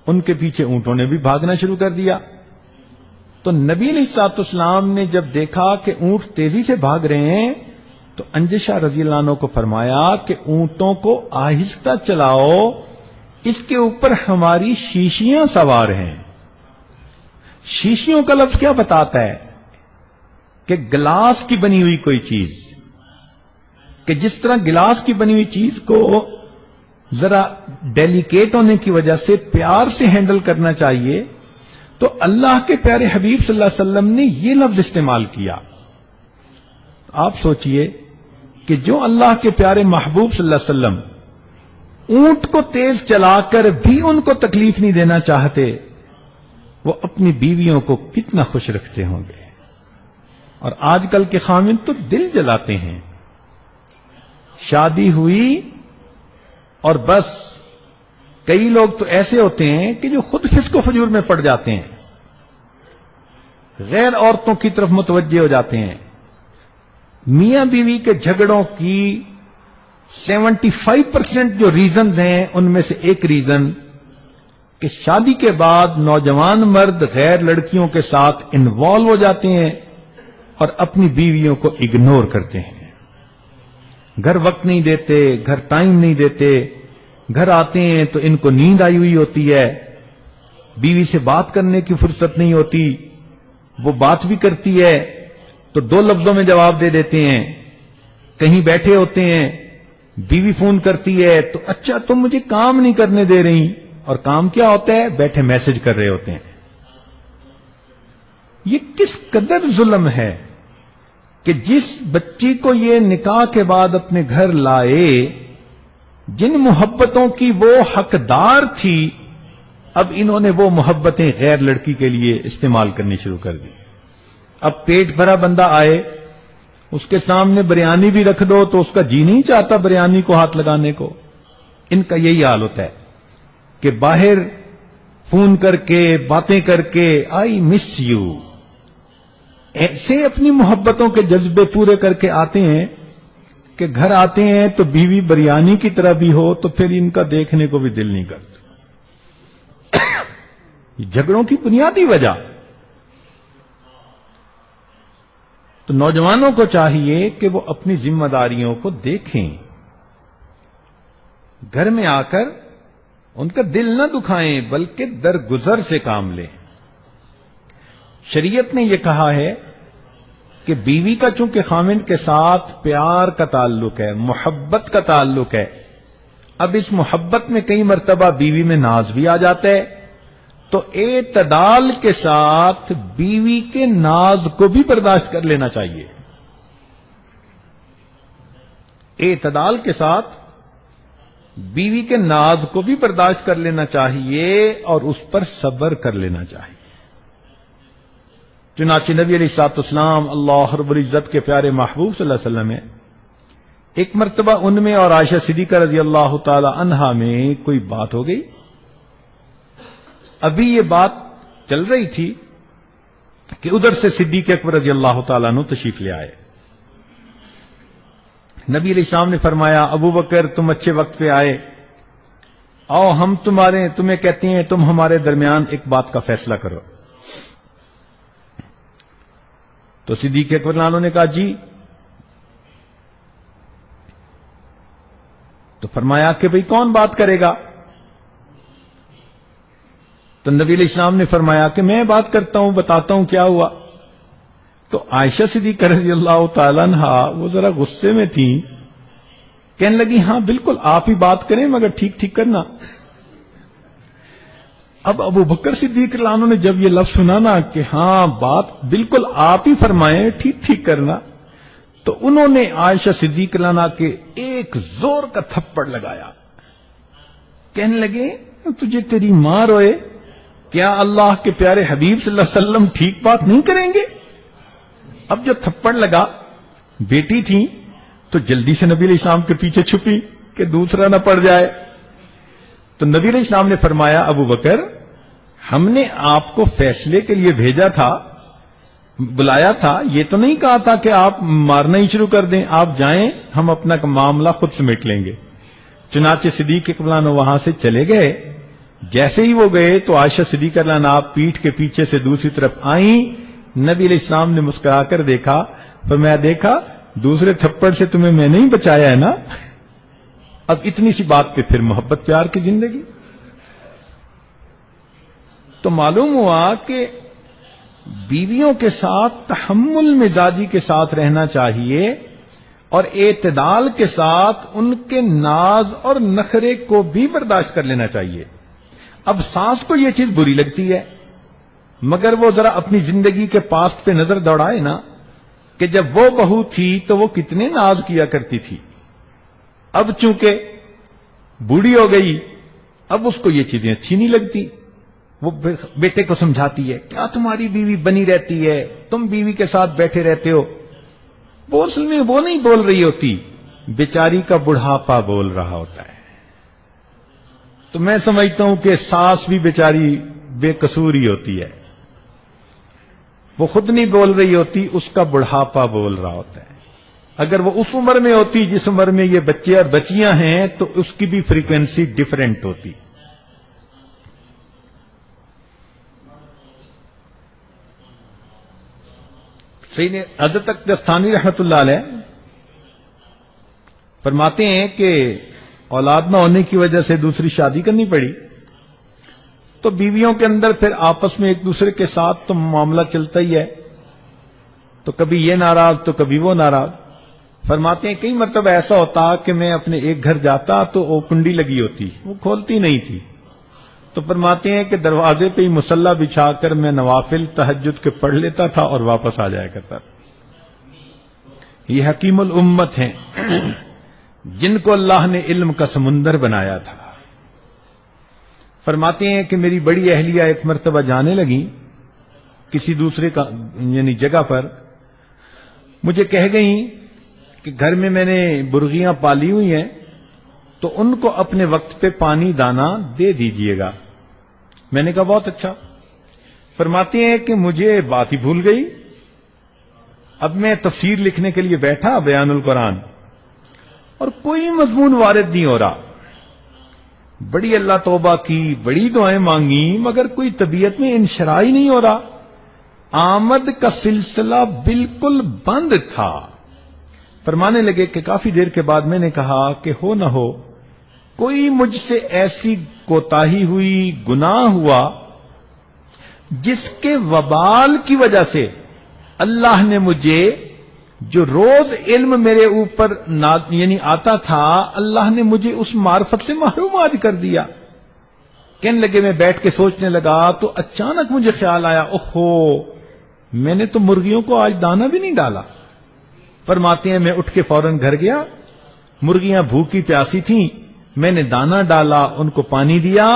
ان کے پیچھے اونٹوں نے بھی بھاگنا شروع کر دیا۔ تو نبی علیہ الصلوۃ والسلام نے جب دیکھا کہ اونٹ تیزی سے بھاگ رہے ہیں تو انجشہ رضی اللہ عنہ کو فرمایا کہ اونٹوں کو آہستہ چلاؤ، اس کے اوپر ہماری شیشیاں سوار ہیں۔ شیشیوں کا لفظ کیا بتاتا ہے؟ کہ گلاس کی بنی ہوئی کوئی چیز، کہ جس طرح گلاس کی بنی ہوئی چیز کو ذرا ڈیلیکیٹ ہونے کی وجہ سے پیار سے ہینڈل کرنا چاہیے، تو اللہ کے پیارے حبیب صلی اللہ علیہ وسلم نے یہ لفظ استعمال کیا۔ آپ سوچئے کہ جو اللہ کے پیارے محبوب صلی اللہ علیہ وسلم اونٹ کو تیز چلا کر بھی ان کو تکلیف نہیں دینا چاہتے، وہ اپنی بیویوں کو کتنا خوش رکھتے ہوں گے۔ اور آج کل کے خاوند تو دل جلاتے ہیں، شادی ہوئی اور بس کئی لوگ تو ایسے ہوتے ہیں کہ جو خود فسق و فجور میں پڑ جاتے ہیں، غیر عورتوں کی طرف متوجہ ہو جاتے ہیں۔ میاں بیوی کے جھگڑوں کی 75% جو ریزنز ہیں ان میں سے ایک ریزن کہ شادی کے بعد نوجوان مرد غیر لڑکیوں کے ساتھ انوالو ہو جاتے ہیں اور اپنی بیویوں کو اگنور کرتے ہیں، گھر وقت نہیں دیتے، گھر ٹائم نہیں دیتے، گھر آتے ہیں تو ان کو نیند آئی ہوئی ہوتی ہے، بیوی سے بات کرنے کی فرصت نہیں ہوتی، وہ بات بھی کرتی ہے تو 2 لفظوں میں جواب دے دیتے ہیں، کہیں بیٹھے ہوتے ہیں، بیوی فون کرتی ہے تو اچھا تم مجھے کام نہیں کرنے دے رہی، اور کام کیا ہوتا ہے؟ بیٹھے میسج کر رہے ہوتے ہیں۔ یہ کس قدر ظلم ہے کہ جس بچی کو یہ نکاح کے بعد اپنے گھر لائے، جن محبتوں کی وہ حقدار تھی، اب انہوں نے وہ محبتیں غیر لڑکی کے لیے استعمال کرنی شروع کر دی۔ اب پیٹ بھرا بندہ آئے، اس کے سامنے بریانی بھی رکھ دو تو اس کا جی نہیں چاہتا بریانی کو ہاتھ لگانے کو۔ ان کا یہی حال ہوتا ہے کہ باہر فون کر کے باتیں کر کے آئی مس یو، ایسے اپنی محبتوں کے جذبے پورے کر کے آتے ہیں کہ گھر آتے ہیں تو بیوی بریانی کی طرح بھی ہو تو پھر ان کا دیکھنے کو بھی دل نہیں کرتا۔ جھگڑوں کی بنیادی وجہ۔ تو نوجوانوں کو چاہیے کہ وہ اپنی ذمہ داریوں کو دیکھیں، گھر میں آ کر ان کا دل نہ دکھائیں بلکہ درگزر سے کام لیں۔ شریعت نے یہ کہا ہے کہ بیوی کا چونکہ خاوند کے ساتھ پیار کا تعلق ہے، محبت کا تعلق ہے، اب اس محبت میں کئی مرتبہ بیوی میں ناز بھی آ جاتا ہے، تو اعتدال کے ساتھ بیوی کے ناز کو بھی برداشت کر لینا چاہیے۔ اعتدال کے ساتھ بیوی کے ناز کو بھی برداشت کر لینا چاہیے اور اس پر صبر کر لینا چاہیے۔ چنانچہ نبی علیہ الصلوۃ والسلام اللہ رب العزت کے پیارے محبوب صلی اللہ علیہ وسلم ہے، ایک مرتبہ ان میں اور عائشہ صدیقہ رضی اللہ تعالی عنہا میں کوئی بات ہو گئی۔ ابھی یہ بات چل رہی تھی کہ ادھر سے صدیق اکبر رضی اللہ تعالیٰ عنہ تشریف لے آئے۔ نبی علیہ السلام نے فرمایا ابو بکر تم اچھے وقت پہ آئے، آؤ ہم تمہیں کہتے ہیں تم ہمارے درمیان ایک بات کا فیصلہ کرو. تو صدیق اکبر رضی اللہ عنہ نے کہا جی. تو فرمایا کہ بھئی کون بات کرے گا؟ تو نبی علیہ السلام نے فرمایا کہ میں بات کرتا ہوں، بتاتا ہوں کیا ہوا. تو عائشہ صدیقہ رضی اللہ تعالیٰ عنہا وہ ذرا غصے میں تھیں، کہنے لگی ہاں بالکل آپ ہی بات کریں مگر ٹھیک ٹھیک کرنا. اب ابو بکر صدیق رضی اللہ عنہ نے جب یہ لفظ سنا نا کہ ہاں بات بالکل آپ ہی فرمائیں ٹھیک ٹھیک کرنا، تو انہوں نے عائشہ صدیق رضی اللہ عنہا کے ایک زور کا تھپڑ لگایا. کہنے لگے تجھے تیری ماں روئے، کیا اللہ کے پیارے حبیب صلی اللہ علیہ وسلم ٹھیک بات نہیں کریں گے؟ اب جو تھپڑ لگا بیٹی تھی تو جلدی سے نبی علیہ السلام کے پیچھے چھپی کہ دوسرا نہ پڑ جائے. تو نبی علیہ السلام نے فرمایا ابو بکر ہم نے آپ کو فیصلے کے لیے بھیجا تھا، بلایا تھا، یہ تو نہیں کہا تھا کہ آپ مارنا ہی شروع کر دیں، آپ جائیں ہم اپنا معاملہ خود سمیٹ لیں گے. چنانچہ صدیق اکبر رضی اللہ عنہ وہاں سے چلے گئے. جیسے ہی وہ گئے تو عائشہ صدیقہ رضی اللہ عنہا پیٹھ کے پیچھے سے دوسری طرف آئیں. نبی علیہ السلام نے مسکرا کر دیکھا، فرمایا دیکھا دوسرے تھپڑ سے تمہیں میں نہیں بچایا ہے نا. اب اتنی سی بات پہ پھر محبت پیار کی زندگی. تو معلوم ہوا کہ بیویوں کے ساتھ تحمل مزاجی کے ساتھ رہنا چاہیے اور اعتدال کے ساتھ ان کے ناز اور نخرے کو بھی برداشت کر لینا چاہیے. اب ساس کو یہ چیز بری لگتی ہے مگر وہ ذرا اپنی زندگی کے پاسٹ پہ نظر دوڑائے نا کہ جب وہ بہو تھی تو وہ کتنے ناز کیا کرتی تھی. اب چونکہ بوڑھی ہو گئی اب اس کو یہ چیزیں اچھی نہیں لگتی. وہ بیٹے کو سمجھاتی ہے کیا تمہاری بیوی بنی رہتی ہے، تم بیوی کے ساتھ بیٹھے رہتے ہو. وہ اصل میں وہ نہیں بول رہی ہوتی، بیچاری کا بڑھاپا بول رہا ہوتا ہے. تو میں سمجھتا ہوں کہ ساس بھی بیچاری بے قصور ہی ہوتی ہے، وہ خود نہیں بول رہی ہوتی، اس کا بڑھاپا بول رہا ہوتا ہے. اگر وہ اس عمر میں ہوتی جس عمر میں یہ بچے اور بچیاں ہیں تو اس کی بھی فریکوینسی ڈیفرنٹ ہوتی. حضرت دستانی رحمت اللہ علیہ فرماتے ہیں کہ اولاد نہ ہونے کی وجہ سے دوسری شادی کرنی پڑی تو بیویوں کے اندر پھر آپس میں ایک دوسرے کے ساتھ تو معاملہ چلتا ہی ہے، تو کبھی یہ ناراض تو کبھی وہ ناراض. فرماتے ہیں کئی مرتبہ ایسا ہوتا کہ میں اپنے ایک گھر جاتا تو وہ کنڈی لگی ہوتی، وہ کھولتی نہیں تھی، تو فرماتے ہیں کہ دروازے پہ ہی مصلی بچھا کر میں نوافل تہجد کے پڑھ لیتا تھا اور واپس آ جایا کرتا تھا. یہ حکیم الامت ہیں جن کو اللہ نے علم کا سمندر بنایا تھا. فرماتے ہیں کہ میری بڑی اہلیہ ایک مرتبہ جانے لگی کسی دوسرے کا یعنی جگہ پر، مجھے کہہ گئیں کہ گھر میں نے برغیاں پالی ہوئی ہیں تو ان کو اپنے وقت پہ پانی دانا دے دیجئے گا. میں نے کہا بہت اچھا. فرماتے ہیں کہ مجھے بات ہی بھول گئی. اب میں تفسیر لکھنے کے لیے بیٹھا بیان القرآن اور کوئی مضمون وارد نہیں ہو رہا. بڑی اللہ توبہ کی، بڑی دعائیں مانگی مگر کوئی طبیعت میں انشراح ہی نہیں ہو رہا. آمد کا سلسلہ بالکل بند تھا. فرمانے لگے کہ کافی دیر کے بعد میں نے کہا کہ ہو نہ ہو کوئی مجھ سے ایسی کوتاہی ہوئی، گناہ ہوا جس کے وبال کی وجہ سے اللہ نے مجھے جو روز علم میرے اوپر یعنی آتا تھا اللہ نے مجھے اس معرفت سے محروم آج کر دیا. کہنے لگے میں بیٹھ کے سوچنے لگا تو اچانک مجھے خیال آیا اوہو میں نے تو مرغیوں کو آج دانا بھی نہیں ڈالا. فرماتے ہیں میں اٹھ کے فوراً گھر گیا، مرغیاں بھوکی پیاسی تھیں، میں نے دانا ڈالا، ان کو پانی دیا.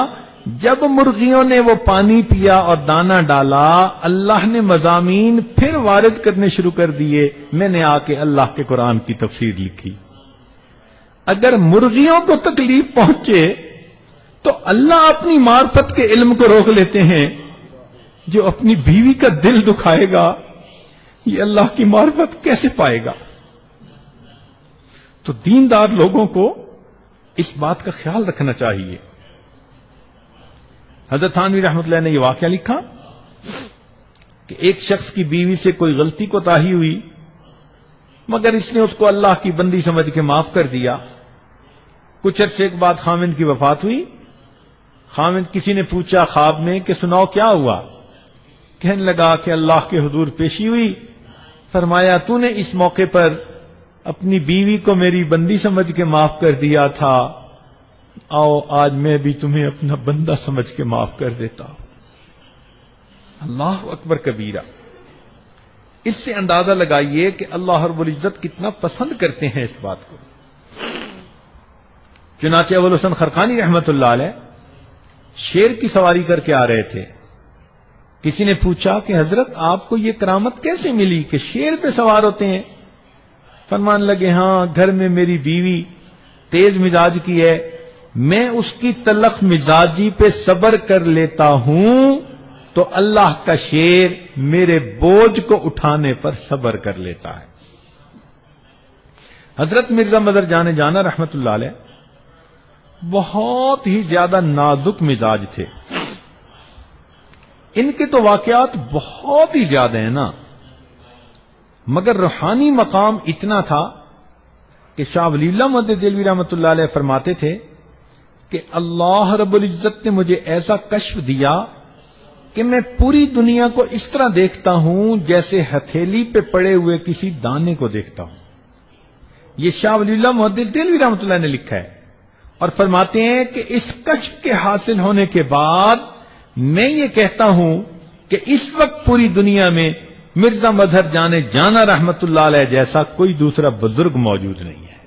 جب مرغیوں نے وہ پانی پیا اور دانا ڈالا اللہ نے مضامین پھر وارد کرنے شروع کر دیے. میں نے آ کے اللہ کے قرآن کی تفسیر لکھی. اگر مرغیوں کو تکلیف پہنچے تو اللہ اپنی معرفت کے علم کو روک لیتے ہیں. جو اپنی بیوی کا دل دکھائے گا یہ اللہ کی معرفت کیسے پائے گا؟ تو دیندار لوگوں کو اس بات کا خیال رکھنا چاہیے حضرت تھانوی رحمۃ اللہ نے یہ واقعہ لکھا کہ ایک شخص کی بیوی سے کوئی غلطی کوتاہی ہوئی، مگر اس نے اس کو اللہ کی بندی سمجھ کے معاف کر دیا۔ کچھ عرصے کے بعد خاوند کی وفات ہوئی۔ خاوند کسی نے پوچھا خواب میں کہ سناؤ کیا ہوا؟ کہنے لگا کہ اللہ کے حضور پیشی ہوئی، فرمایا تو نے اس موقع پر اپنی بیوی کو میری بندی سمجھ کے معاف کر دیا تھا، آؤ آج میں بھی تمہیں اپنا بندہ سمجھ کے معاف کر دیتا ہوں۔ اللہ اکبر کبیرہ۔ اس سے اندازہ لگائیے کہ اللہ رب العزت کتنا پسند کرتے ہیں اس بات کو۔ چنانچہ ابوالحسن خرقانی رحمت اللہ علیہ شیر کی سواری کر کے آ رہے تھے۔ کسی نے پوچھا کہ حضرت آپ کو یہ کرامت کیسے ملی کہ شیر پہ سوار ہوتے ہیں؟ فرمان لگے ہاں گھر میں میری بیوی تیز مزاج کی ہے، میں اس کی تلخ مزاجی پہ صبر کر لیتا ہوں تو اللہ کا شیر میرے بوجھ کو اٹھانے پر صبر کر لیتا ہے۔ حضرت مرزا مظہر جان جانا رحمت اللہ علیہ بہت ہی زیادہ نازک مزاج تھے۔ ان کے تو واقعات بہت ہی زیادہ ہیں نا، مگر روحانی مقام اتنا تھا کہ شاہ ولی اللہ مدد دہلوی رحمت اللہ علیہ فرماتے تھے کہ اللہ رب العزت نے مجھے ایسا کشف دیا کہ میں پوری دنیا کو اس طرح دیکھتا ہوں جیسے ہتھیلی پہ پڑے ہوئے کسی دانے کو دیکھتا ہوں۔ یہ شاہ ولی اللہ محدث دہلوی رحمۃ اللہ نے لکھا ہے، اور فرماتے ہیں کہ اس کشف کے حاصل ہونے کے بعد میں یہ کہتا ہوں کہ اس وقت پوری دنیا میں مرزا مظہر جانا رحمت اللہ علیہ جیسا کوئی دوسرا بزرگ موجود نہیں ہے۔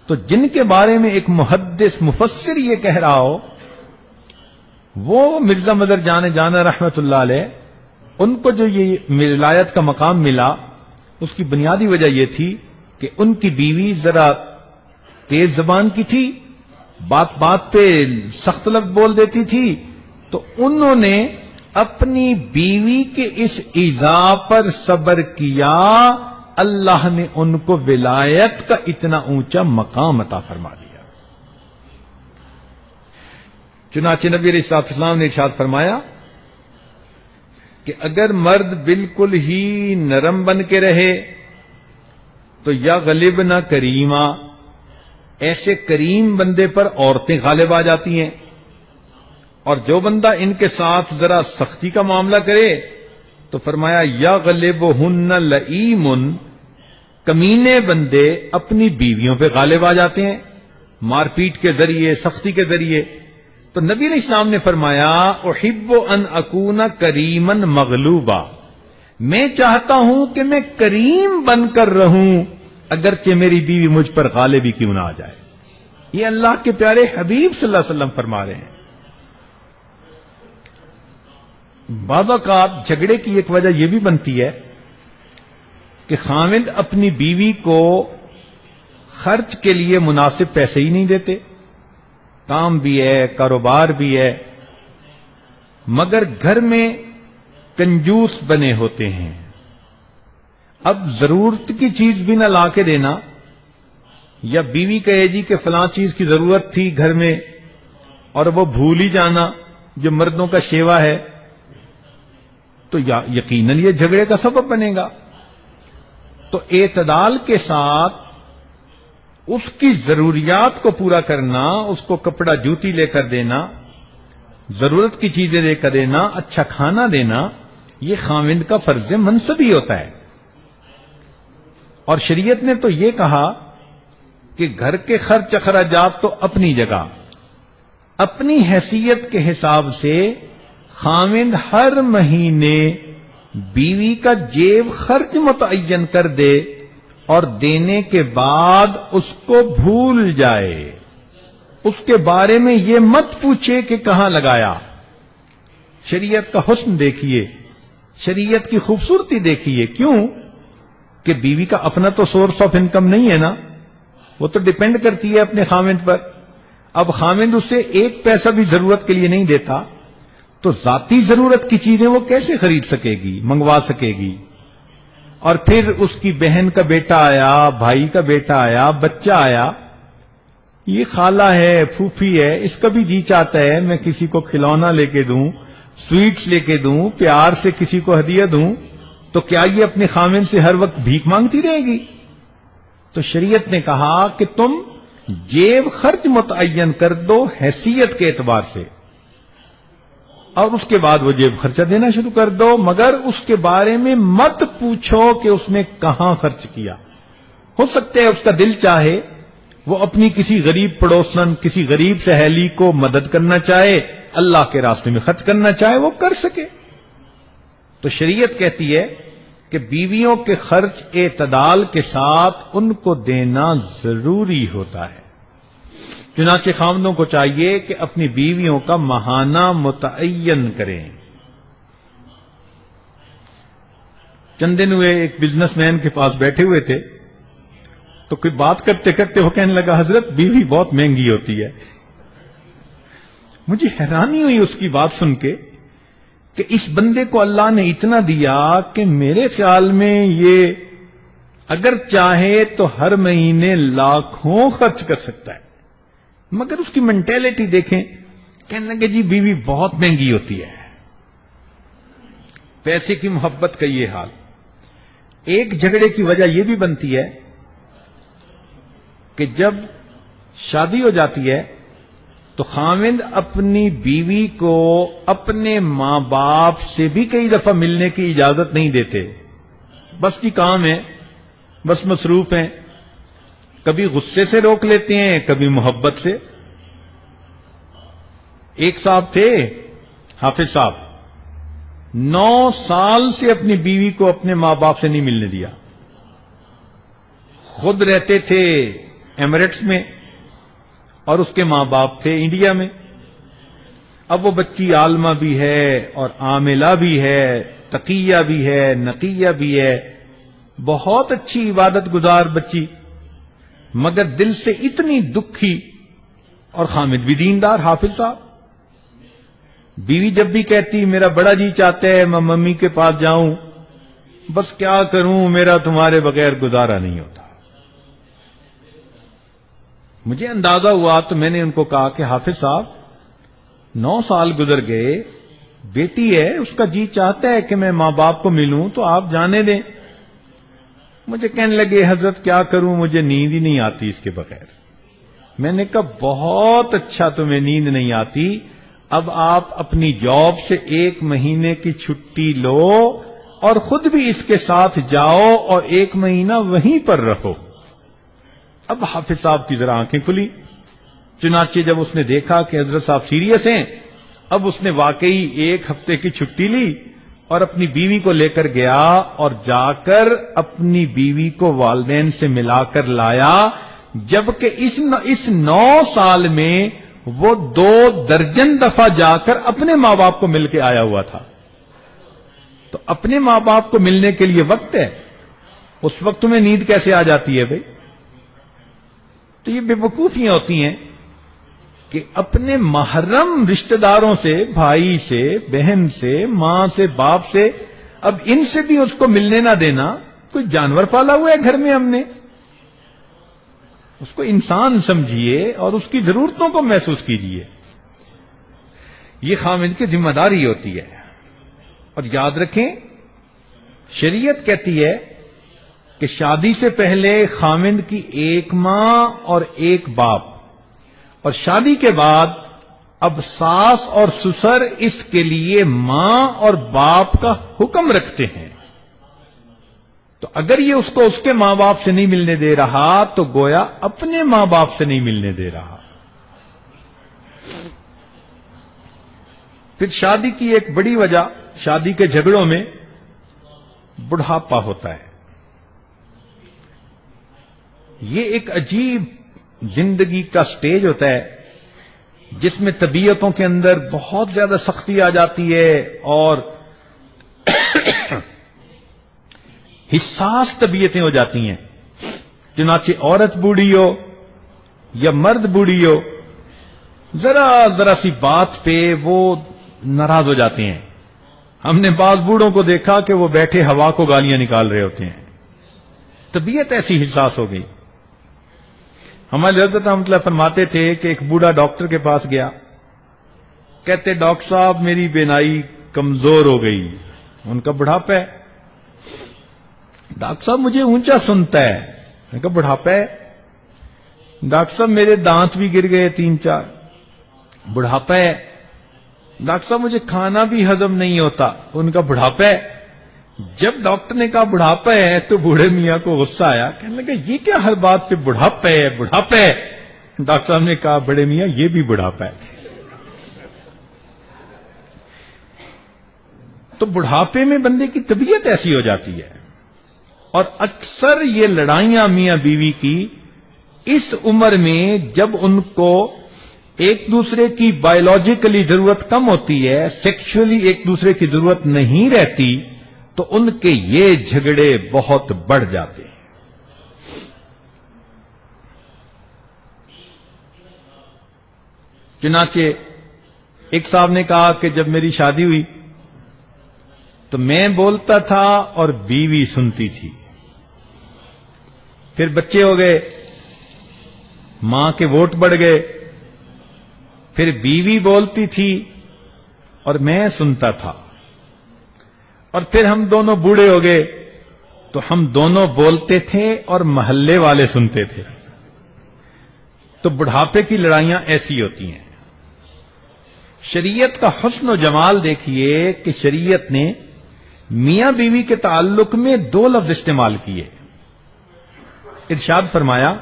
تو جن کے بارے میں ایک محدث مفسر یہ کہہ رہا ہو وہ مرزا مظہر جانا رحمت اللہ علیہ، ان کو جو یہ ولایت کا مقام ملا اس کی بنیادی وجہ یہ تھی کہ ان کی بیوی ذرا تیز زبان کی تھی، بات بات پہ سخت لفظ بول دیتی تھی، تو انہوں نے اپنی بیوی کے اس ایذا پر صبر کیا، اللہ نے ان کو ولایت کا اتنا اونچا مقام عطا فرما دیا۔ چنانچہ نبی علیہ الصلوۃ والسلام نے ارشاد فرمایا کہ اگر مرد بالکل ہی نرم بن کے رہے تو یغلبن کریما، ایسے کریم بندے پر عورتیں غالب آ جاتی ہیں، اور جو بندہ ان کے ساتھ ذرا سختی کا معاملہ کرے تو فرمایا یغلبہن لئیم، کمینے بندے اپنی بیویوں پہ غالب آ جاتے ہیں مار پیٹ کے ذریعے، سختی کے ذریعے۔ تو نبی علیہ السلام نے فرمایا احب ان اکون کریما مغلوبا، میں چاہتا ہوں کہ میں کریم بن کر رہوں اگرچہ میری بیوی مجھ پر غالب ہی کیوں نہ آ جائے۔ یہ اللہ کے پیارے حبیب صلی اللہ علیہ وسلم فرما رہے ہیں۔ بعض اوقات جھگڑے کی ایک وجہ یہ بھی بنتی ہے کہ خاوند اپنی بیوی کو خرچ کے لیے مناسب پیسے ہی نہیں دیتے، کام بھی ہے، کاروبار بھی ہے، مگر گھر میں کنجوس بنے ہوتے ہیں۔ اب ضرورت کی چیز بھی نہ لا کے دینا، یا بیوی کہے جی کہ فلاں چیز کی ضرورت تھی گھر میں اور وہ بھول ہی جانا، جو مردوں کا شیوا ہے، تو یقیناً یہ جھگڑے کا سبب بنے گا۔ تو اعتدال کے ساتھ اس کی ضروریات کو پورا کرنا، اس کو کپڑا جوتی لے کر دینا، ضرورت کی چیزیں لے کر دینا، اچھا کھانا دینا، یہ خاوند کا فرض منصب ہی ہوتا ہے۔ اور شریعت نے تو یہ کہا کہ گھر کے خرچ اخراجات تو اپنی جگہ، اپنی حیثیت کے حساب سے خاوند ہر مہینے بیوی کا جیب خرچ متعین کر دے اور دینے کے بعد اس کو بھول جائے، اس کے بارے میں یہ مت پوچھے کہ کہاں لگایا۔ شریعت کا حسن دیکھیے، شریعت کی خوبصورتی دیکھیے۔ کیوں کہ بیوی کا اپنا تو سورس آف انکم نہیں ہے نا، وہ تو ڈیپینڈ کرتی ہے اپنے خاوند پر۔ اب خاوند اسے ایک پیسہ بھی ضرورت کے لیے نہیں دیتا تو ذاتی ضرورت کی چیزیں وہ کیسے خرید سکے گی، منگوا سکے گی؟ اور پھر اس کی بہن کا بیٹا آیا، بھائی کا بیٹا آیا، بچہ آیا، یہ خالہ ہے، پھوپھی ہے، اس کا بھی جی چاہتا ہے میں کسی کو کھلونا لے کے دوں، سویٹس لے کے دوں، پیار سے کسی کو ہدیہ دوں، تو کیا یہ اپنے خامن سے ہر وقت بھیک مانگتی رہے گی؟ تو شریعت نے کہا کہ تم جیب خرچ متعین کر دو حیثیت کے اعتبار سے، اور اس کے بعد وہ جیب خرچہ دینا شروع کر دو، مگر اس کے بارے میں مت پوچھو کہ اس نے کہاں خرچ کیا۔ ہو سکتا ہے اس کا دل چاہے وہ اپنی کسی غریب پڑوسن، کسی غریب سہیلی کو مدد کرنا چاہے، اللہ کے راستے میں خرچ کرنا چاہے، وہ کر سکے۔ تو شریعت کہتی ہے کہ بیویوں کے خرچ اعتدال کے ساتھ ان کو دینا ضروری ہوتا ہے۔ چنانچہ خاوندوں کو چاہیے کہ اپنی بیویوں کا ماہانہ متعین کریں۔ چند دن ہوئے ایک بزنس مین کے پاس بیٹھے ہوئے تھے، تو کوئی بات کرتے کرتے وہ کہنے لگا حضرت بیوی بہت مہنگی ہوتی ہے۔ مجھے حیرانی ہوئی اس کی بات سن کے کہ اس بندے کو اللہ نے اتنا دیا کہ میرے خیال میں یہ اگر چاہے تو ہر مہینے لاکھوں خرچ کر سکتا ہے، مگر اس کی مینٹیلٹی دیکھیں، کہنے لگے جی بیوی بہت مہنگی ہوتی ہے۔ پیسے کی محبت کا یہ حال۔ ایک جھگڑے کی وجہ یہ بھی بنتی ہے کہ جب شادی ہو جاتی ہے تو خاوند اپنی بیوی کو اپنے ماں باپ سے بھی کئی دفعہ ملنے کی اجازت نہیں دیتے، بس کی کام ہے، بس مصروف ہیں، کبھی غصے سے روک لیتے ہیں، کبھی محبت سے۔ ایک صاحب تھے، حافظ صاحب، 9 سال سے اپنی بیوی کو اپنے ماں باپ سے نہیں ملنے دیا۔ خود رہتے تھے ایمریٹس میں اور اس کے ماں باپ تھے انڈیا میں۔ اب وہ بچی عالمہ بھی ہے اور عاملہ بھی ہے، تقیہ بھی ہے، نقیہ بھی ہے، بہت اچھی عبادت گزار بچی، مگر دل سے اتنی دکھی، اور خامد بھی دیندار حافظ صاحب۔ بیوی جب بھی کہتی میرا بڑا جی چاہتا ہے میں ممی کے پاس جاؤں، بس کیا کروں میرا تمہارے بغیر گزارا نہیں ہوتا۔ مجھے اندازہ ہوا تو میں نے ان کو کہا کہ حافظ صاحب 9 سال گزر گئے، بیٹی ہے، اس کا جی چاہتا ہے کہ میں ماں باپ کو ملوں تو آپ جانے دیں۔ مجھے کہنے لگے حضرت کیا کروں، مجھے نیند ہی نہیں آتی اس کے بغیر۔ میں نے کہا بہت اچھا تمہیں نیند نہیں آتی، اب آپ اپنی جاب سے 1 مہینے کی چھٹی لو اور خود بھی اس کے ساتھ جاؤ اور 1 مہینہ وہیں پر رہو۔ اب حافظ صاحب کی ذرا آنکھیں کھلی، چنانچہ جب اس نے دیکھا کہ حضرت صاحب سیریس ہیں، اب اس نے واقعی 1 ہفتے کی چھٹی لی اور اپنی بیوی کو لے کر گیا اور جا کر اپنی بیوی کو والدین سے ملا کر لایا، جبکہ اس 9 سال میں وہ 2 درجن دفعہ جا کر اپنے ماں باپ کو مل کے آیا ہوا تھا۔ تو اپنے ماں باپ کو ملنے کے لیے وقت ہے، اس وقت تمہیں نیند کیسے آ جاتی ہے بھائی؟ تو یہ بے وقوفیاں ہوتی ہیں کہ اپنے محرم رشتہ داروں سے، بھائی سے، بہن سے، ماں سے، باپ سے، اب ان سے بھی اس کو ملنے نہ دینا۔ کوئی جانور پالا ہوا ہے گھر میں ہم نے، اس کو انسان سمجھیے اور اس کی ضرورتوں کو محسوس کیجیے۔ یہ خاوند کی ذمہ داری ہوتی ہے۔ اور یاد رکھیں شریعت کہتی ہے کہ شادی سے پہلے خاوند کی 1 ماں اور 1 باپ، اور شادی کے بعد اب ساس اور سسر اس کے لیے ماں اور باپ کا حکم رکھتے ہیں۔ تو اگر یہ اس کو اس کے ماں باپ سے نہیں ملنے دے رہا تو گویا اپنے ماں باپ سے نہیں ملنے دے رہا۔ پھر شادی کی ایک بڑی وجہ، شادی کے جھگڑوں میں بڑھاپا ہوتا ہے۔ یہ ایک عجیب زندگی کا سٹیج ہوتا ہے جس میں طبیعتوں کے اندر بہت زیادہ سختی آ جاتی ہے اور حساس طبیعتیں ہو جاتی ہیں۔ چنانچہ عورت بوڑھی ہو یا مرد بوڑھی ہو، ذرا سی بات پہ وہ ناراض ہو جاتے ہیں۔ ہم نے بعض بوڑھوں کو دیکھا کہ وہ بیٹھے ہوا کو گالیاں نکال رہے ہوتے ہیں۔ طبیعت ایسی حساس ہو گئی۔ ہمارے حضرت رحمۃ اللہ فرماتے تھے کہ ایک بوڑھا ڈاکٹر کے پاس گیا، کہتے ڈاکٹر صاحب میری بینائی کمزور ہو گئی، ان کا بڑھاپا ہے۔ ڈاکٹر صاحب مجھے اونچا سنتا ہے، ان کا بڑھاپا ہے۔ ڈاکٹر صاحب میرے دانت بھی گر گئے 3-4، بڑھاپا ہے۔ ڈاکٹر صاحب مجھے کھانا بھی ہضم نہیں ہوتا، ان کا بڑھاپا ہے۔ جب ڈاکٹر نے کہا بڑھاپا ہے تو بوڑھے میاں کو غصہ آیا، کہنے لگا یہ کیا ہر بات پہ بڑھاپا ہے بڑھاپا ہے۔ ڈاکٹر صاحب نے کہا بڑے میاں یہ بھی بڑھاپا ہے۔ تو بڑھاپے میں بندے کی طبیعت ایسی ہو جاتی ہے، اور اکثر یہ لڑائیاں میاں بیوی کی اس عمر میں جب ان کو ایک دوسرے کی بایولوجیکلی ضرورت کم ہوتی ہے، سیکشولی ایک دوسرے کی ضرورت نہیں رہتی، تو ان کے یہ جھگڑے بہت بڑھ جاتے ہیں۔ چنانچہ ایک صاحب نے کہا کہ جب میری شادی ہوئی تو میں بولتا تھا اور بیوی سنتی تھی، پھر بچے ہو گئے، ماں کے ووٹ بڑھ گئے، پھر بیوی بولتی تھی اور میں سنتا تھا، اور پھر ہم دونوں بوڑھے ہو گئے تو ہم دونوں بولتے تھے اور محلے والے سنتے تھے۔ تو بڑھاپے کی لڑائیاں ایسی ہوتی ہیں۔ شریعت کا حسن و جمال دیکھیے کہ شریعت نے میاں بیوی کے تعلق میں 2 لفظ استعمال کیے۔ ارشاد فرمایا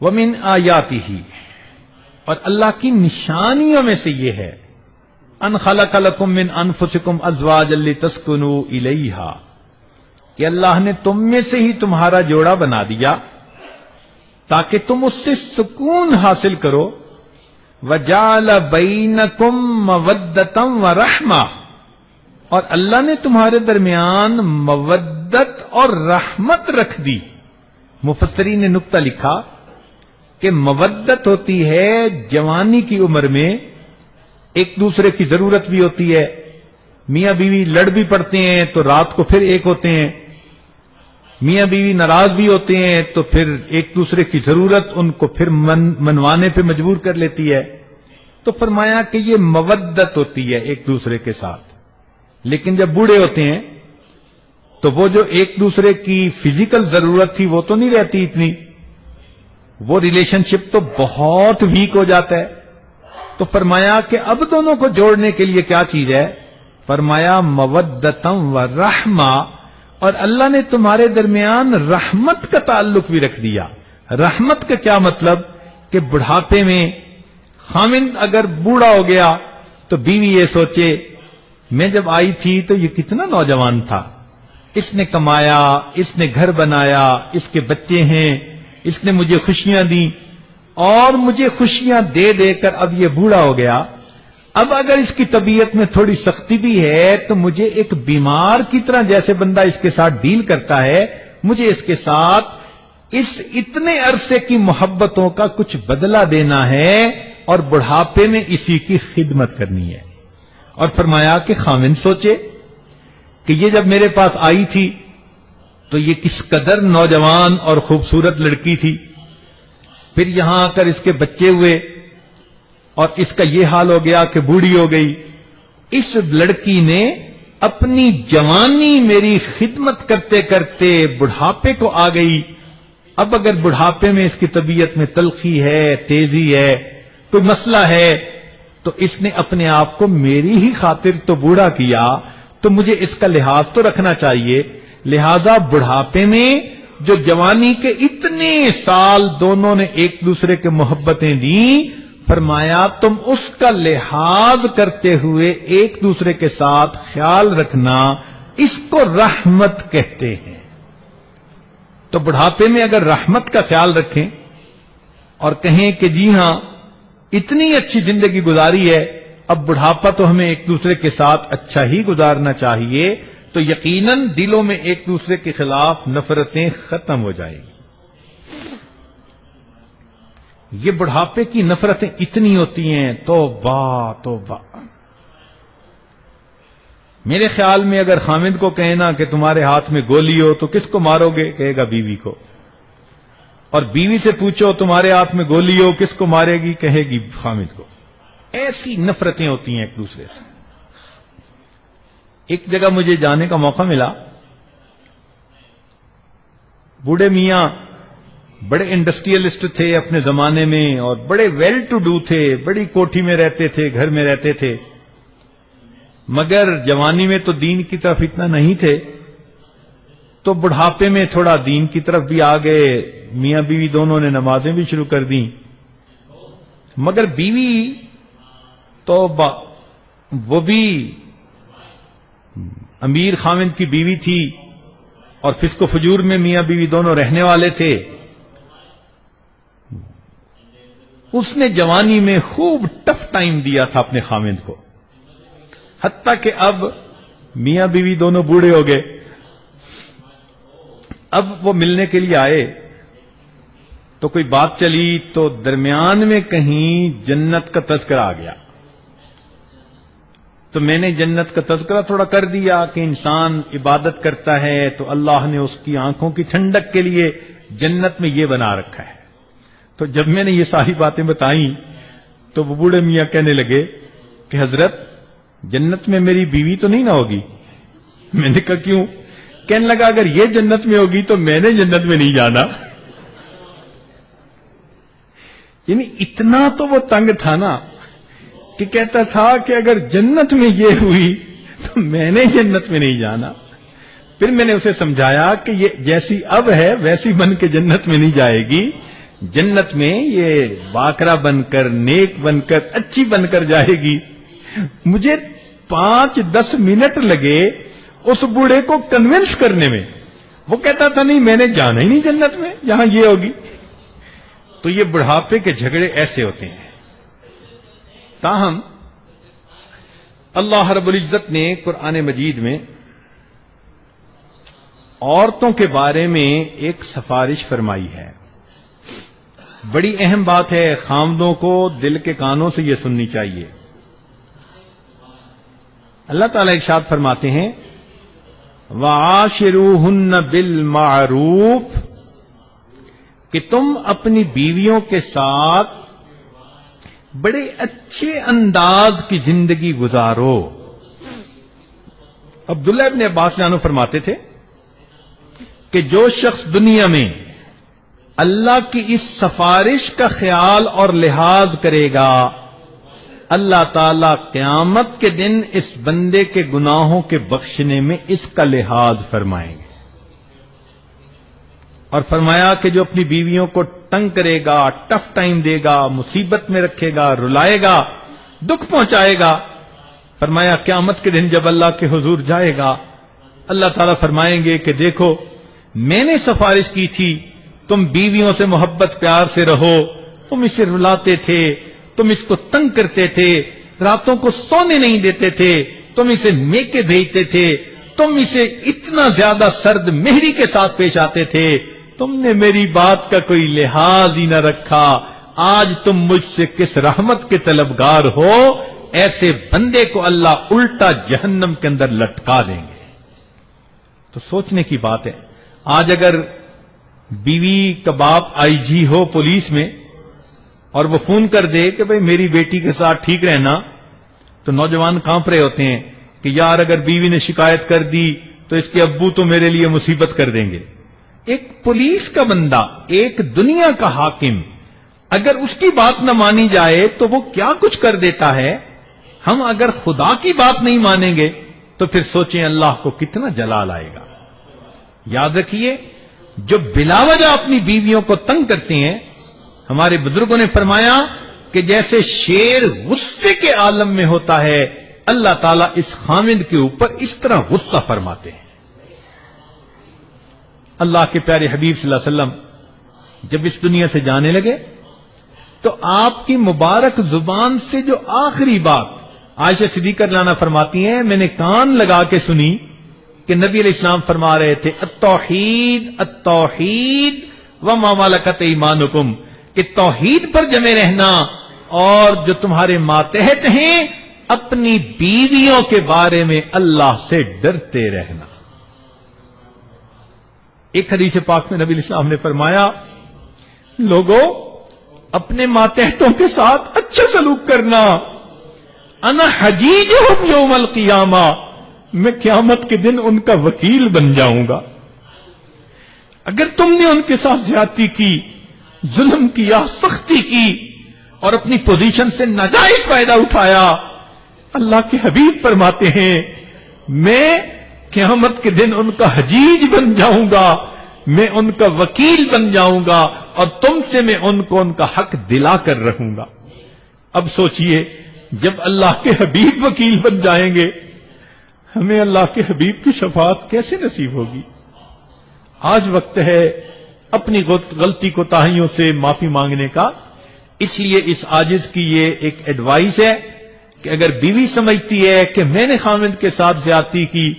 وَمِنْ آیَاتِهِ، اور اللہ کی نشانیوں میں سے یہ ہے ان خلق لکم من انفسکم ازواجا لتسکنوا الیہا، کہ اللہ نے تم میں سے ہی تمہارا جوڑا بنا دیا تاکہ تم اس سے سکون حاصل کرو، وجعل بینکم مودۃ ورحمہ، اور اللہ نے تمہارے درمیان مودت اور رحمت رکھ دی۔ مفسرین نے نقطہ لکھا کہ مودت ہوتی ہے جوانی کی عمر میں، ایک دوسرے کی ضرورت بھی ہوتی ہے، میاں بیوی لڑ بھی پڑتے ہیں تو رات کو پھر ایک ہوتے ہیں، میاں بیوی ناراض بھی ہوتے ہیں تو پھر ایک دوسرے کی ضرورت ان کو پھر منوانے پہ مجبور کر لیتی ہے۔ تو فرمایا کہ یہ مودت ہوتی ہے ایک دوسرے کے ساتھ۔ لیکن جب بوڑھے ہوتے ہیں تو وہ جو ایک دوسرے کی فزیکل ضرورت تھی وہ تو نہیں رہتی اتنی، وہ ریلیشن شپ تو بہت ویک ہو جاتا ہے۔ تو فرمایا کہ اب دونوں کو جوڑنے کے لیے کیا چیز ہے؟ فرمایا مودتم و رحمہ، اور اللہ نے تمہارے درمیان رحمت کا تعلق بھی رکھ دیا۔ رحمت کا کیا مطلب؟ کہ بڑھاپے میں خامند اگر بوڑھا ہو گیا تو بیوی یہ سوچے میں جب آئی تھی تو یہ کتنا نوجوان تھا، اس نے کمایا، اس نے گھر بنایا، اس کے بچے ہیں، اس نے مجھے خوشیاں دیں، اور مجھے خوشیاں دے دے کر اب یہ بوڑھا ہو گیا۔ اب اگر اس کی طبیعت میں تھوڑی سختی بھی ہے تو مجھے ایک بیمار کی طرح جیسے بندہ اس کے ساتھ ڈیل کرتا ہے، مجھے اس کے ساتھ اس اتنے عرصے کی محبتوں کا کچھ بدلہ دینا ہے، اور بڑھاپے میں اسی کی خدمت کرنی ہے۔ اور فرمایا کہ خاوند سوچے کہ یہ جب میرے پاس آئی تھی تو یہ کس قدر نوجوان اور خوبصورت لڑکی تھی، پھر یہاں آ کر اس کے بچے ہوئے اور اس کا یہ حال ہو گیا کہ بوڑھی ہو گئی۔ اس لڑکی نے اپنی جوانی میری خدمت کرتے کرتے بڑھاپے کو آ گئی۔ اب اگر بڑھاپے میں اس کی طبیعت میں تلخی ہے، تیزی ہے، کوئی مسئلہ ہے، تو اس نے اپنے آپ کو میری ہی خاطر تو بوڑھا کیا، تو مجھے اس کا لحاظ تو رکھنا چاہیے۔ لہذا بڑھاپے میں جو جوانی کے اتنے سال دونوں نے ایک دوسرے کے محبتیں دیں، فرمایا تم اس کا لحاظ کرتے ہوئے ایک دوسرے کے ساتھ خیال رکھنا، اس کو رحمت کہتے ہیں۔ تو بڑھاپے میں اگر رحمت کا خیال رکھیں اور کہیں کہ جی ہاں اتنی اچھی زندگی گزاری ہے، اب بڑھاپا تو ہمیں ایک دوسرے کے ساتھ اچھا ہی گزارنا چاہیے، تو یقیناً دلوں میں ایک دوسرے کے خلاف نفرتیں ختم ہو جائیں گی۔ یہ بڑھاپے کی نفرتیں اتنی ہوتی ہیں، توبہ توبہ۔ میرے خیال میں اگر خامد کو کہنا کہ تمہارے ہاتھ میں گولی ہو تو کس کو مارو گے؟ کہے گا بیوی کو۔ اور بیوی سے پوچھو تمہارے ہاتھ میں گولی ہو کس کو مارے گی؟ کہے گی خامد کو. ایسی نفرتیں ہوتی ہیں ایک دوسرے سے. ایک جگہ مجھے جانے کا موقع ملا. بوڑھے میاں بڑے انڈسٹریلسٹ تھے اپنے زمانے میں اور بڑے ویل ٹو ڈو تھے, بڑی کوٹھی میں رہتے تھے, گھر میں رہتے تھے, مگر جوانی میں تو دین کی طرف اتنا نہیں تھے, تو بڑھاپے میں تھوڑا دین کی طرف بھی آ گئے. میاں بیوی دونوں نے نمازیں بھی شروع کر دیں, مگر بیوی تو وہ بھی امیر خاوند کی بیوی تھی اور فسق و فجور میں میاں بیوی دونوں رہنے والے تھے. اس نے جوانی میں خوب ٹف ٹائم دیا تھا اپنے خاوند کو, حتیٰ کہ اب میاں بیوی دونوں بوڑھے ہو گئے. اب وہ ملنے کے لیے آئے تو کوئی بات چلی تو درمیان میں کہیں جنت کا تذکرہ آ گیا. تو میں نے جنت کا تذکرہ تھوڑا کر دیا کہ انسان عبادت کرتا ہے تو اللہ نے اس کی آنکھوں کی ٹھنڈک کے لیے جنت میں یہ بنا رکھا ہے. تو جب میں نے یہ ساری باتیں بتائیں تو وہ بوڑھے میاں کہنے لگے کہ حضرت جنت میں میری بیوی تو نہیں نہ ہوگی؟ میں نے کہا کیوں؟ کہنے لگا اگر یہ جنت میں ہوگی تو میں نے جنت میں نہیں جانا. یعنی اتنا تو وہ تنگ تھا نا کہ کہتا تھا کہ اگر جنت میں یہ ہوئی تو میں نے جنت میں نہیں جانا. پھر میں نے اسے سمجھایا کہ یہ جیسی اب ہے ویسی بن کے جنت میں نہیں جائے گی. جنت میں یہ باکرا بن کر, نیک بن کر, اچھی بن کر جائے گی. مجھے 5-10 منٹ لگے اس بوڑھے کو کنونس کرنے میں. وہ کہتا تھا نہیں میں نے جانا ہی نہیں جنت میں جہاں یہ ہوگی. تو یہ بڑھاپے کے جھگڑے ایسے ہوتے ہیں. تاہم اللہ رب العزت نے قرآن مجید میں عورتوں کے بارے میں ایک سفارش فرمائی ہے. بڑی اہم بات ہے, خامدوں کو دل کے کانوں سے یہ سننی چاہیے. اللہ تعالیٰ ارشاد فرماتے ہیں وَعَاشِرُوهُنَّ بِالْمَعْرُوفِ کہ تم اپنی بیویوں کے ساتھ بڑے اچھے انداز کی زندگی گزارو. عبداللہ ابن عباس عنہ فرماتے تھے کہ جو شخص دنیا میں اللہ کی اس سفارش کا خیال اور لحاظ کرے گا اللہ تعالی قیامت کے دن اس بندے کے گناہوں کے بخشنے میں اس کا لحاظ فرمائیں گے. اور فرمایا کہ جو اپنی بیویوں کو تنگ کرے گا, ٹف ٹائم دے گا, مصیبت میں رکھے گا, رلائے گا, دکھ پہنچائے گا, فرمایا قیامت کے دن جب اللہ کے حضور جائے گا اللہ تعالیٰ فرمائیں گے کہ دیکھو میں نے سفارش کی تھی, تم بیویوں سے محبت پیار سے رہو, تم اسے رلاتے تھے, تم اس کو تنگ کرتے تھے, راتوں کو سونے نہیں دیتے تھے, تم اسے میکے بھیجتے تھے, تم اسے اتنا زیادہ سرد مہری کے ساتھ پیش آتے تھے, تم نے میری بات کا کوئی لحاظ ہی نہ رکھا, آج تم مجھ سے کس رحمت کے طلبگار ہو. ایسے بندے کو اللہ الٹا جہنم کے اندر لٹکا دیں گے. تو سوچنے کی بات ہے, آج اگر بیوی کا باپ آئی جی ہو پولیس میں اور وہ فون کر دے کہ بھئی میری بیٹی کے ساتھ ٹھیک رہنا, تو نوجوان کانپ رہے ہوتے ہیں کہ یار اگر بیوی نے شکایت کر دی تو اس کے ابو تو میرے لیے مصیبت کر دیں گے. ایک پولیس کا بندہ, ایک دنیا کا حاکم, اگر اس کی بات نہ مانی جائے تو وہ کیا کچھ کر دیتا ہے. ہم اگر خدا کی بات نہیں مانیں گے تو پھر سوچیں اللہ کو کتنا جلال آئے گا. یاد رکھیے جو بلا وجہ اپنی بیویوں کو تنگ کرتے ہیں, ہمارے بزرگوں نے فرمایا کہ جیسے شیر غصے کے عالم میں ہوتا ہے اللہ تعالیٰ اس خامد کے اوپر اس طرح غصہ فرماتے ہیں. اللہ کے پیارے حبیب صلی اللہ علیہ وسلم جب اس دنیا سے جانے لگے تو آپ کی مبارک زبان سے جو آخری بات عائشہ صدیقہ رضی اللہ عنہا فرماتی ہیں, میں نے کان لگا کے سنی کہ نبی علیہ السلام فرما رہے تھے التوحید التوحید وما ملکت ایمانکم, کہ توحید پر جمے رہنا اور جو تمہارے ماتحت ہیں اپنی بیویوں کے بارے میں اللہ سے ڈرتے رہنا. ایک حدیث پاک میں نبی علیہ السلام نے فرمایا لوگوں اپنے ماتحتوں کے ساتھ اچھا سلوک کرنا. انا حجیجہم یوم القیامہ، میں قیامت کے دن ان کا وکیل بن جاؤں گا. اگر تم نے ان کے ساتھ زیادتی کی، ظلم کیا، سختی کی اور اپنی پوزیشن سے ناجائز فائدہ اٹھایا، اللہ کے حبیب فرماتے ہیں میں قیامت کے دن ان کا حجیج بن جاؤں گا، میں ان کا وکیل بن جاؤں گا، اور تم سے میں ان کو ان کا حق دلا کر رہوں گا. اب سوچئے جب اللہ کے حبیب وکیل بن جائیں گے، ہمیں اللہ کے حبیب کی شفاعت کیسے نصیب ہوگی؟ آج وقت ہے اپنی غلطی کوتاہیوں سے معافی مانگنے کا. اس لیے اس عاجز کی یہ ایک ایڈوائس ہے کہ اگر بیوی سمجھتی ہے کہ میں نے خاوند کے ساتھ زیادتی کی،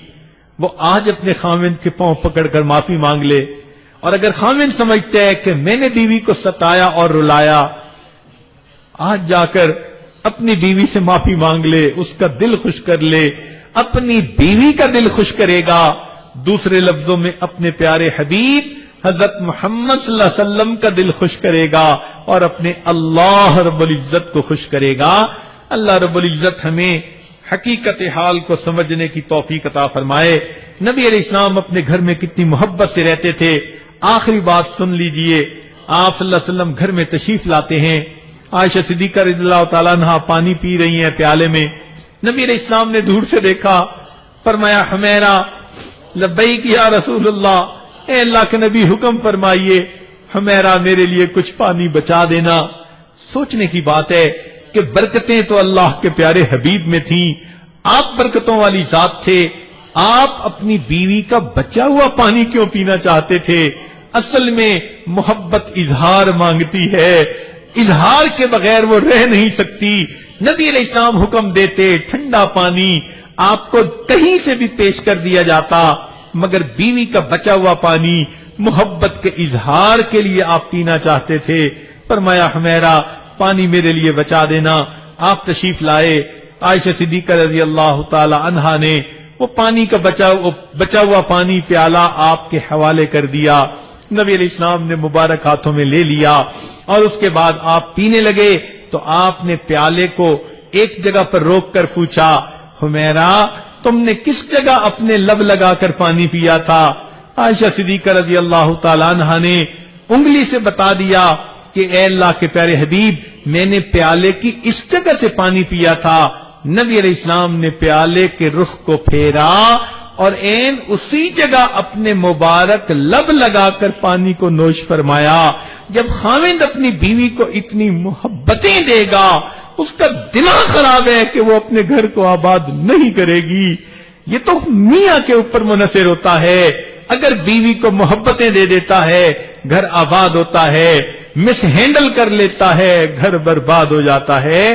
وہ آج اپنے خاوند کے پاؤں پکڑ کر معافی مانگ لے. اور اگر خاوند سمجھتا ہے کہ میں نے بیوی کو ستایا اور رلایا، آج جا کر اپنی بیوی سے معافی مانگ لے، اس کا دل خوش کر لے. اپنی بیوی کا دل خوش کرے گا، دوسرے لفظوں میں اپنے پیارے حبیب حضرت محمد صلی اللہ علیہ وسلم کا دل خوش کرے گا، اور اپنے اللہ رب العزت کو خوش کرے گا. اللہ رب العزت ہمیں حقیقت حال کو سمجھنے کی توفیق عطا فرمائے. نبی علیہ السلام اپنے گھر میں کتنی محبت سے رہتے تھے. آخری بات سن لیجئے. آپ صلی اللہ علیہ وسلم گھر میں تشریف لاتے ہیں. عائشہ صدیقہ رضی اللہ تعالیٰ عنہا پانی پی رہی ہیں پیالے میں. نبی علیہ السلام نے دور سے دیکھا، فرمایا حمیرہ لبیک یا رسول اللہ، اے اللہ کے نبی حکم فرمائیے، حمیرہ میرے لیے کچھ پانی بچا دینا. سوچنے کی بات ہے کہ برکتیں تو اللہ کے پیارے حبیب میں تھیں، آپ برکتوں والی ذات تھے، آپ اپنی بیوی کا بچا ہوا پانی کیوں پینا چاہتے تھے؟ اصل میں محبت اظہار مانگتی ہے، اظہار کے بغیر وہ رہ نہیں سکتی. نبی علیہ السلام حکم دیتے ٹھنڈا پانی آپ کو کہیں سے بھی پیش کر دیا جاتا، مگر بیوی کا بچا ہوا پانی محبت کے اظہار کے لیے آپ پینا چاہتے تھے. فرمایا حمیرہ پانی میرے لیے بچا دینا. آپ تشریف لائے. عائشہ صدیقہ رضی اللہ تعالی عنہا نے وہ پانی کا بچا ہوا پانی پیالہ آپ کے حوالے کر دیا. نبی علیہ السلام نے مبارک ہاتھوں میں لے لیا اور اس کے بعد آپ پینے لگے تو آپ نے پیالے کو ایک جگہ پر روک کر پوچھا، حمیرہ تم نے کس جگہ اپنے لب لگا کر پانی پیا تھا؟ عائشہ صدیقہ رضی اللہ تعالیٰ عنہا نے انگلی سے بتا دیا کہ اے اللہ کے پیارے حبیب میں نے پیالے کی اس جگہ سے پانی پیا تھا. نبی علیہ السلام نے پیالے کے رخ کو پھیرا اور عین اسی جگہ اپنے مبارک لب لگا کر پانی کو نوش فرمایا. جب خاوند اپنی بیوی کو اتنی محبتیں دے گا، اس کا دماغ خراب ہے کہ وہ اپنے گھر کو آباد نہیں کرے گی. یہ تو میاں کے اوپر منحصر ہوتا ہے. اگر بیوی کو محبتیں دے دیتا ہے گھر آباد ہوتا ہے، مس ہینڈل کر لیتا ہے گھر برباد ہو جاتا ہے.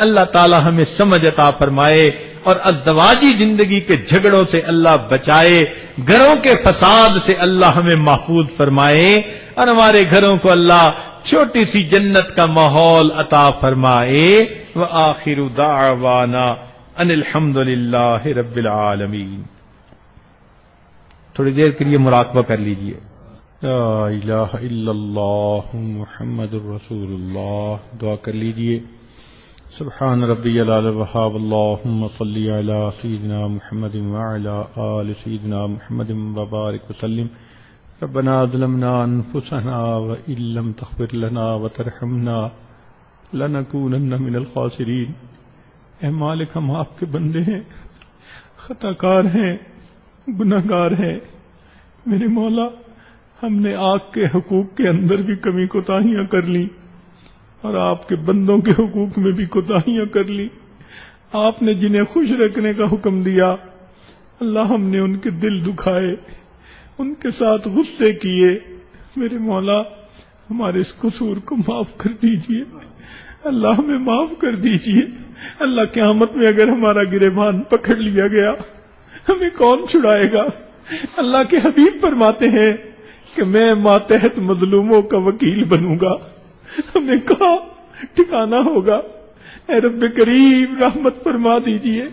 اللہ تعالی ہمیں سمجھ عطا فرمائے اور ازدواجی زندگی کے جھگڑوں سے اللہ بچائے، گھروں کے فساد سے اللہ ہمیں محفوظ فرمائے اور ہمارے گھروں کو اللہ چھوٹی سی جنت کا ماحول عطا فرمائے. وآخر دعوانا ان الحمد للہ رب العالمین. تھوڑی دیر کے لیے مراقبہ کر لیجئے. لا الہ الا اللہ محمد الرسول اللہ. دعا کر لیجئے. سبحان ربی العلی الوہاب اللہم صلی علی سیدنا محمد وعلی آل سیدنا محمد وبارک وسلم. ربنا ظلمنا انفسنا وان لم تغفر لنا وترحمنا لنکونن من الخاسرین. اے مالک ہم آپ کے بندے ہیں، خطا کار ہیں، گناہ گار ہیں. میرے مولا ہم نے آپ کے حقوق کے اندر بھی کمی کوتاہیاں کر لی اور آپ کے بندوں کے حقوق میں بھی کوتاہیاں کر لی. آپ نے جنہیں خوش رکھنے کا حکم دیا اللہ ہم نے ان کے دل دکھائے، ان کے ساتھ غصے کیے. میرے مولا ہمارے اس قصور کو معاف کر دیجئے، اللہ ہمیں معاف کر دیجئے. اللہ قیامت میں اگر ہمارا گریبان پکڑ لیا گیا ہمیں کون چھڑائے گا؟ اللہ کے حبیب فرماتے ہیں کہ میں ماتحت مظلوموں کا وکیل بنوں گا. ہمیں کہاں ٹھکانہ ہوگا؟ اے رب کریم رحمت فرما دیجئے،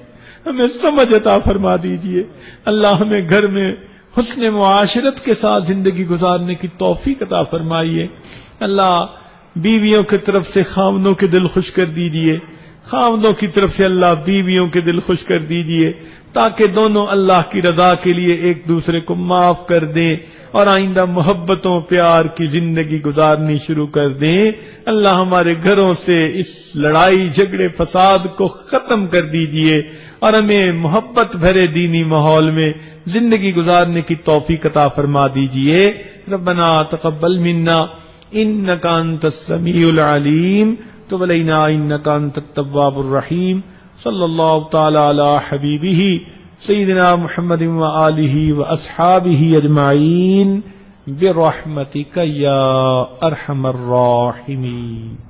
ہمیں سمجھ عطا فرما دیجئے. اللہ ہمیں گھر میں حسن معاشرت کے ساتھ زندگی گزارنے کی توفیق عطا فرمائیے۔ اللہ بیویوں کی طرف سے خاوندوں کے دل خوش کر دیجئے، خاوندوں کی طرف سے اللہ بیویوں کے دل خوش کر دیجئے، تاکہ دونوں اللہ کی رضا کے لیے ایک دوسرے کو معاف کر دیں اور آئندہ محبتوں پیار کی زندگی گزارنی شروع کر دیں۔ اللہ ہمارے گھروں سے اس لڑائی جھگڑے فساد کو ختم کر دیجئے اور ہمیں محبت بھرے دینی ماحول میں زندگی گزارنے کی توفیق عطا فرما دیجئے۔ ربنا تقبل منا انک انت السمیع العلیم تب علینا انک انت التواب الرحیم۔ صلی اللہ تعالی علی حبیبہ سیدنا محمد وآلہ واصحابہ اجمعین برحمتک یا ارحم الراحمین۔